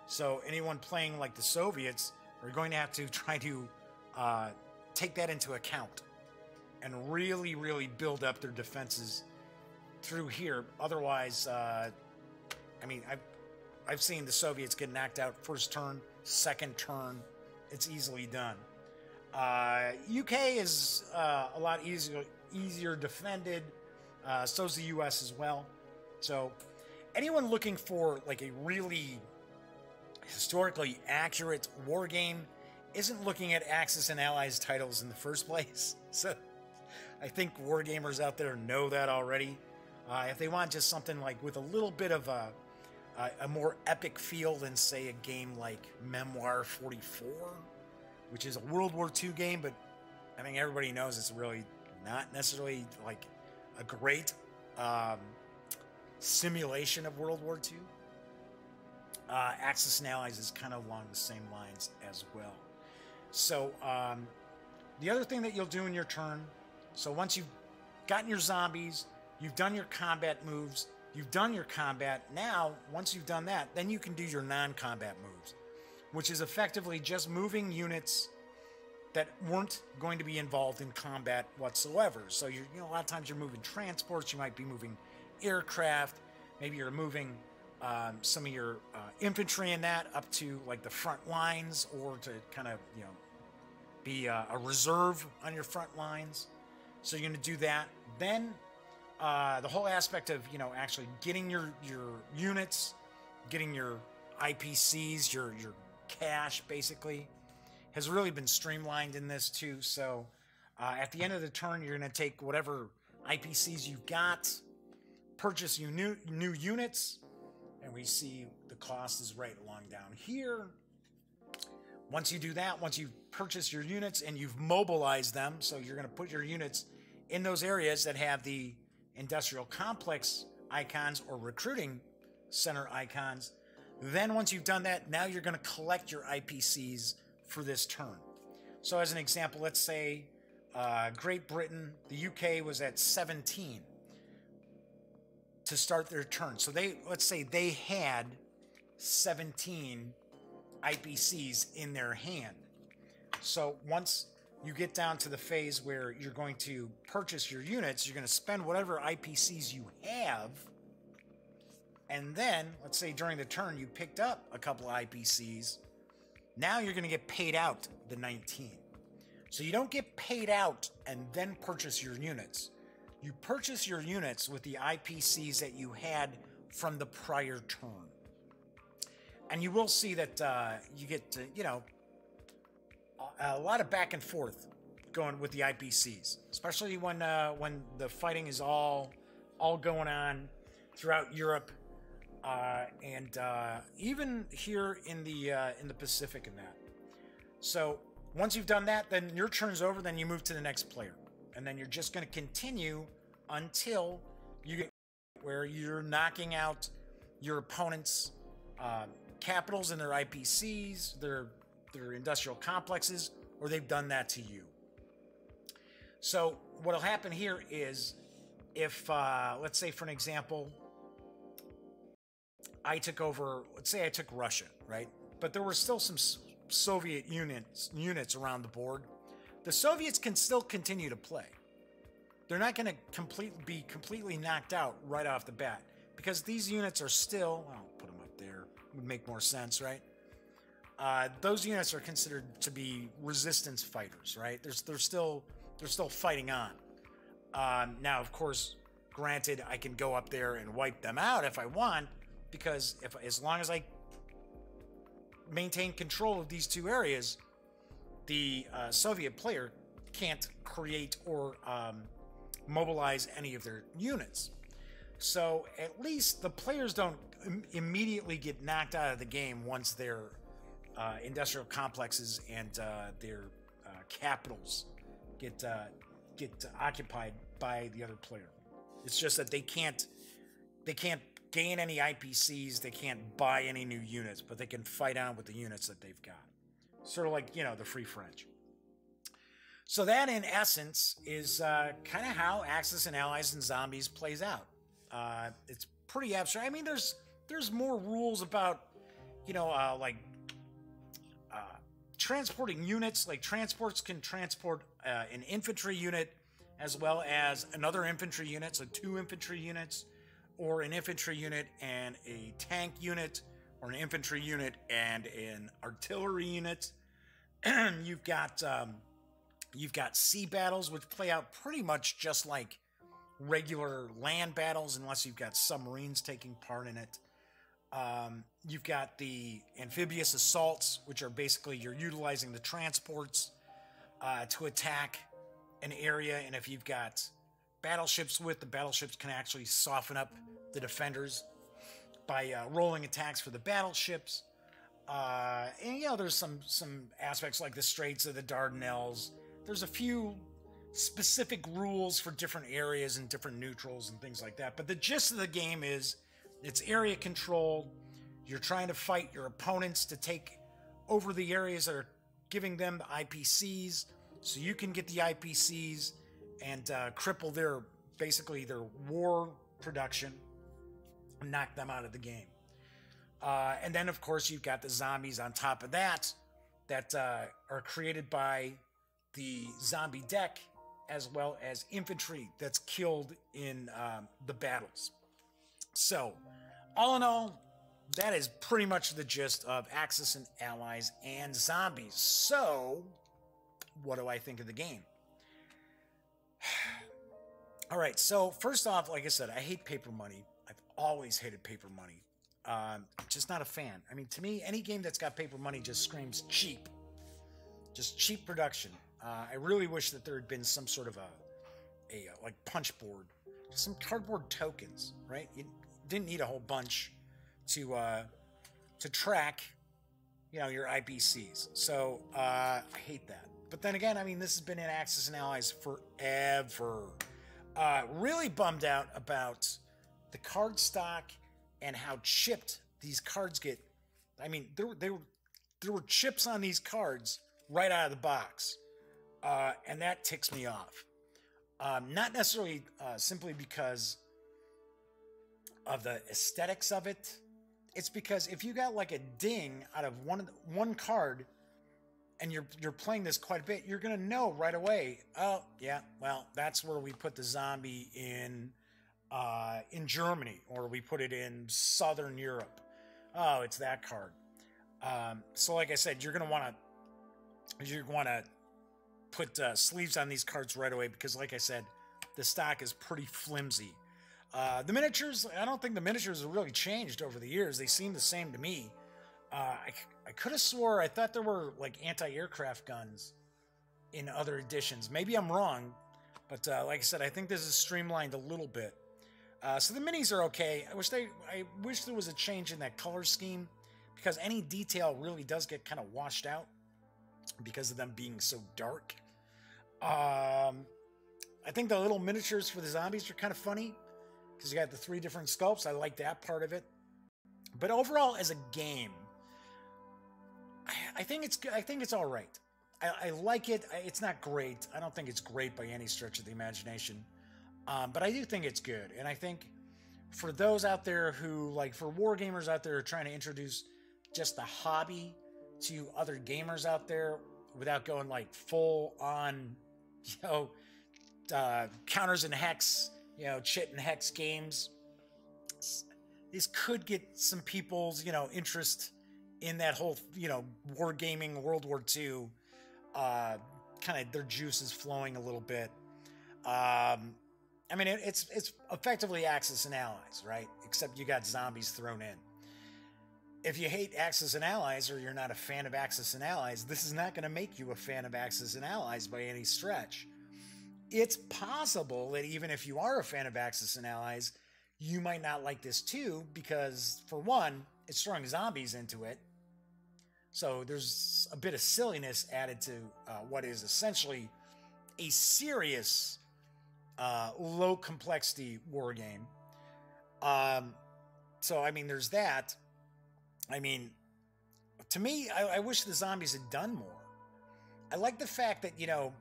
S1: So anyone playing like the Soviets are going to have to try to take that into account and really, really build up their defenses through here. Otherwise, I've seen the Soviets get knocked out first turn, second turn. It's easily done. UK is a lot easier defended. So's the US as well. So anyone looking for like a really historically accurate war game isn't looking at Axis and Allies titles in the first place. So I think war gamers out there know that already. If they want just something like with a little bit of a more epic feel than, say, a game like Memoir 44, which is a World War II game, but I think everybody knows it's really not necessarily like a great um, simulation of World War II. Axis and Allies is kind of along the same lines as well. So the other thing that you'll do in your turn, so once you've gotten your zombies, you've done your combat moves, you've done your combat, now once you've done that, then you can do your non-combat moves, which is effectively just moving units that weren't going to be involved in combat whatsoever. So you know, a lot of times you're moving transports, you might be moving aircraft, maybe you're moving some of your infantry in that up to like the front lines, or to kind of, you know, be a reserve on your front lines. So you're going to do that. Then the whole aspect of, you know, actually getting your units, getting your IPCs, your cash basically, has really been streamlined in this too. So at the end of the turn, you're going to take whatever IPCs you've got, purchase you new units, and we see the cost is right along down here. Once you do that, once you've purchased your units and you've mobilized them, so you're going to put your units in those areas that have the industrial complex icons or recruiting center icons. Then once you've done that, now you're going to collect your IPCs for this turn. So as an example, let's say Great Britain, the UK was at 17 to start their turn. So let's say they had 17 IPCs in their hand. So once you get down to the phase where you're going to purchase your units, you're going to spend whatever IPCs you have, and then let's say during the turn you picked up a couple IPCs. Now you're going to get paid out the 19. So you don't get paid out and then purchase your units. You purchase your units with the IPCs that you had from the prior turn. And you will see that you get, you know, a lot of back and forth going with the IPCs, especially when the fighting is all going on throughout Europe, and even here in the Pacific and that. So once you've done that, then your turn's over. Then you move to the next player, and then you're just going to continue until you get where you're knocking out your opponent's capitals and their IPCs, their industrial complexes, or they've done that to you. So what'll happen here is, if let's say for an example, I took over, let's say I took Russia, right? But there were still some Soviet units around the board. The Soviets can still continue to play. They're not going to be completely knocked out right off the bat, because these units are still, I'll put them up there, would make more sense, right? Those units are considered to be resistance fighters, right? They're still fighting on. Now, of course, granted, I can go up there and wipe them out if I want, because as long as I maintain control of these two areas, the Soviet player can't create or mobilize any of their units. So at least the players don't immediately get knocked out of the game once their industrial complexes and their capitals get occupied by the other player. It's just that they can't gain any IPCs, they can't buy any new units, but they can fight on with the units that they've got. Sort of like, you know, the Free French. So that, in essence, is kind of how Axis and Allies and Zombies plays out. It's pretty abstract. I mean, there's more rules about, you know, like transporting units. Like transports can transport an infantry unit as well as another infantry unit, so 2 infantry units, or an infantry unit and a tank unit, or an infantry unit and an artillery unit. You've got sea battles, which play out pretty much just like regular land battles, unless you've got submarines taking part in it. You've got the amphibious assaults, which are basically you're utilizing the transports to attack an area, and if you've got battleships the battleships can actually soften up the defenders by rolling attacks for the battleships. And you know, there's some aspects like the Straits of the Dardanelles. There's a few specific rules for different areas and different neutrals and things like that. But the gist of the game is it's area control. You're trying to fight your opponents to take over the areas that are giving them the IPCs, so you can get the IPCs and cripple their war production and knock them out of the game. And then, of course, you've got the zombies on top of that are created by the zombie deck, as well as infantry that's killed in the battles. So, all in all, that is pretty much the gist of Axis and Allies and zombies. So, what do I think of the game? All right, so first off, like I said, I hate paper money. I've always hated paper money. Just not a fan. I mean, to me, any game that's got paper money just screams cheap. Just cheap production. I really wish that there had been some sort of a like punch board, just some cardboard tokens, right? You didn't need a whole bunch to track, you know, your IPCs. So I hate that. But then again, I mean, this has been in Axis and Allies forever. Really bummed out about the card stock and how chipped these cards get. I mean, there were chips on these cards right out of the box. And that ticks me off. Not necessarily simply because of the aesthetics of it. It's because if you got like a ding out of one card and you're playing this quite a bit, you're going to know right away, oh, yeah, well, that's where we put the zombie in Germany, or we put it in Southern Europe. Oh, it's that card. So like I said, you're going to want to put sleeves on these cards right away, because like I said, the stock is pretty flimsy. The miniatures, I don't think the miniatures have really changed over the years. They seem the same to me. I could have swore I thought there were like anti-aircraft guns in other editions. Maybe I'm wrong, but like I said, I think this is streamlined a little bit. So the minis are okay. I wish there was a change in that color scheme, because any detail really does get kind of washed out because of them being so dark. I think the little miniatures for the zombies are kind of funny, because you got the 3 different sculpts. I like that part of it. But overall, as a game, I think it's all right. I like it. It's not great. I don't think it's great by any stretch of the imagination. But I do think it's good. And I think for those out there who, like, for war gamers out there who are trying to introduce just the hobby to other gamers out there without going like full on, you know, counters and hex, you know, chit and hex games, this could get some people's, you know, interest in that whole, you know, wargaming, World War II, kind of their juices flowing a little bit. I mean, it's effectively Axis and Allies, right? Except you got zombies thrown in. If you hate Axis and Allies, or you're not a fan of Axis and Allies, this is not going to make you a fan of Axis and Allies by any stretch. It's possible that even if you are a fan of Axis and Allies, you might not like this too, because for one, it's throwing zombies into it. So there's a bit of silliness added to what is essentially a serious, low complexity war game. So, I mean, there's that. I mean, to me, I wish the zombies had done more. I like the fact that, you know,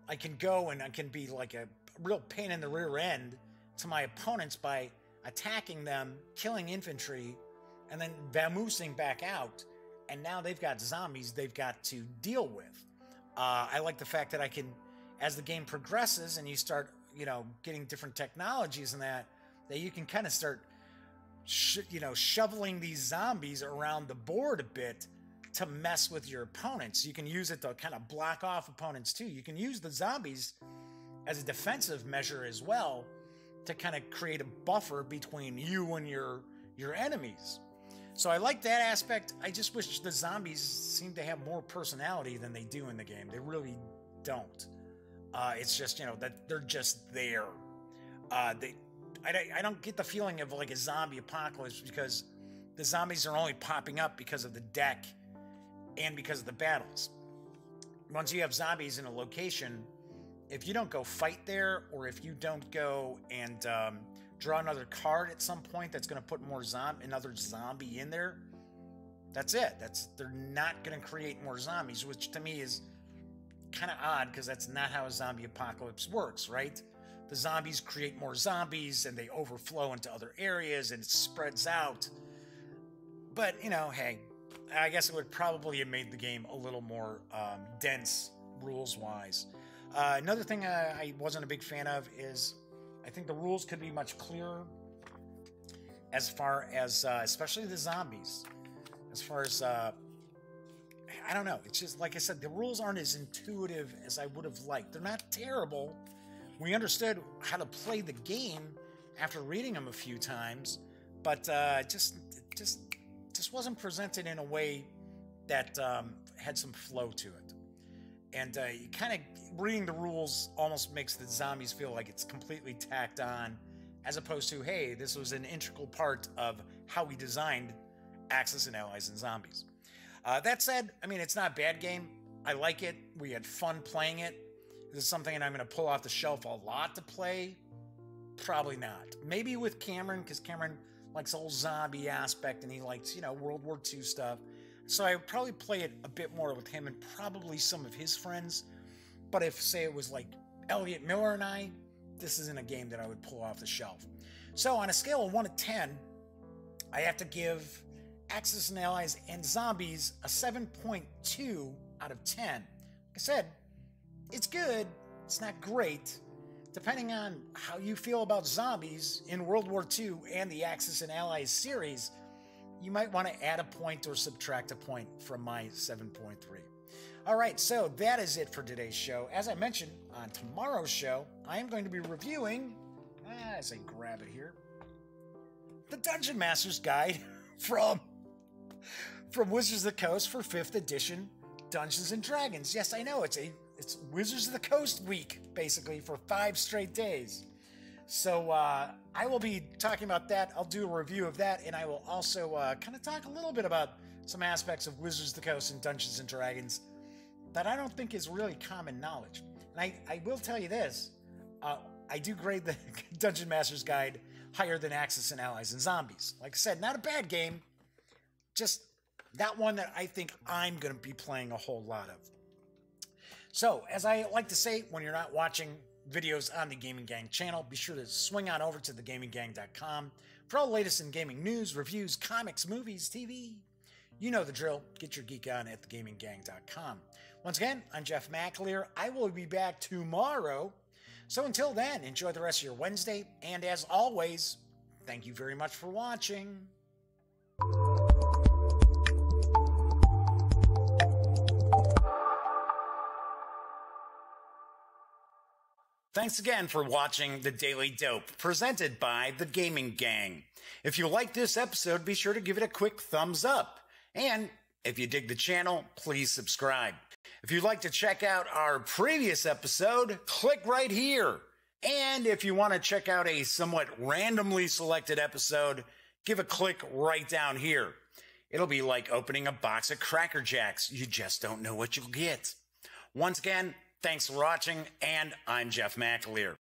S1: I can go and I can be like a real pain in the rear end to my opponents by attacking them, killing infantry, and then vamoosing back out. And now they've got zombies they've got to deal with. I like the fact that I can, as the game progresses and you start, you know, getting different technologies and that you can kind of start, you know, shoveling these zombies around the board a bit to mess with your opponents. You can use it to kind of block off opponents too. You can use the zombies as a defensive measure as well, to kind of create a buffer between you and your enemies. So I like that aspect. I just wish the zombies seem to have more personality than they do in the game. They really don't. It's just, you know, that they're just there. I don't get the feeling of like a zombie apocalypse, because the zombies are only popping up because of the deck and because of the battles. Once you have zombies in a location, if you don't go fight there, or if you don't go and draw another card at some point that's going to put more another zombie in there, that's it. They're not going to create more zombies, which to me is kind of odd, because that's not how a zombie apocalypse works, right? The zombies create more zombies and they overflow into other areas and it spreads out. But, you know, hey, I guess it would probably have made the game a little more dense rules-wise. Another thing I wasn't a big fan of is I think the rules could be much clearer as far as, especially the zombies. As far as, I don't know. It's just, like I said, the rules aren't as intuitive as I would have liked. They're not terrible. We understood how to play the game after reading them a few times, but just wasn't presented in a way that had some flow to it. And kind of reading the rules almost makes the zombies feel like it's completely tacked on, as opposed to, hey, this was an integral part of how we designed Axis and Allies and Zombies. That said, I mean, it's not a bad game. I like it. We had fun playing it. This is something that I'm going to pull off the shelf a lot to play. Probably not. Maybe with Cameron, because Cameron likes the whole zombie aspect and he likes, you know, World War II stuff. So I would probably play it a bit more with him and probably some of his friends. But if, say, it was like Elliot Miller and I, this isn't a game that I would pull off the shelf. So on a scale of 1 to 10, I have to give Axis and Allies and Zombies a 7.2 out of 10. Like I said, it's good. It's not great. Depending on how you feel about zombies in World War II and the Axis and Allies series, you might want to add a point or subtract a point from my 7.3. All right, so that is it for today's show. As I mentioned, on tomorrow's show, I am going to be reviewing, as I grab it here, the Dungeon Master's Guide from Wizards of the Coast for 5th edition Dungeons & Dragons. Yes, I know, it's Wizards of the Coast week, basically, for 5 straight days. So I will be talking about that. I'll do a review of that, and I will also kind of talk a little bit about some aspects of Wizards of the Coast and Dungeons & Dragons that I don't think is really common knowledge. And I will tell you this, I do grade the Dungeon Master's Guide higher than Axis and Allies and Zombies. Like I said, not a bad game, just not one that I think I'm going to be playing a whole lot of. So, as I like to say, when you're not watching videos on the Gaming Gang channel, be sure to swing on over to thegaminggang.com for all the latest in gaming news, reviews, comics, movies, TV. You know the drill. Get your geek on at thegaminggang.com. Once again, I'm Jeff McAleer. I will be back tomorrow. So until then, enjoy the rest of your Wednesday. And as always, thank you very much for watching. Thanks again for watching The Daily Dope, presented by The Gaming Gang. If you like this episode, be sure to give it a quick thumbs up. And if you dig the channel, please subscribe. If you'd like to check out our previous episode, click right here. And if you want to check out a somewhat randomly selected episode, give a click right down here. It'll be like opening a box of Cracker Jacks. You just don't know what you'll get. Once again, thanks for watching, and I'm Jeff McAleer.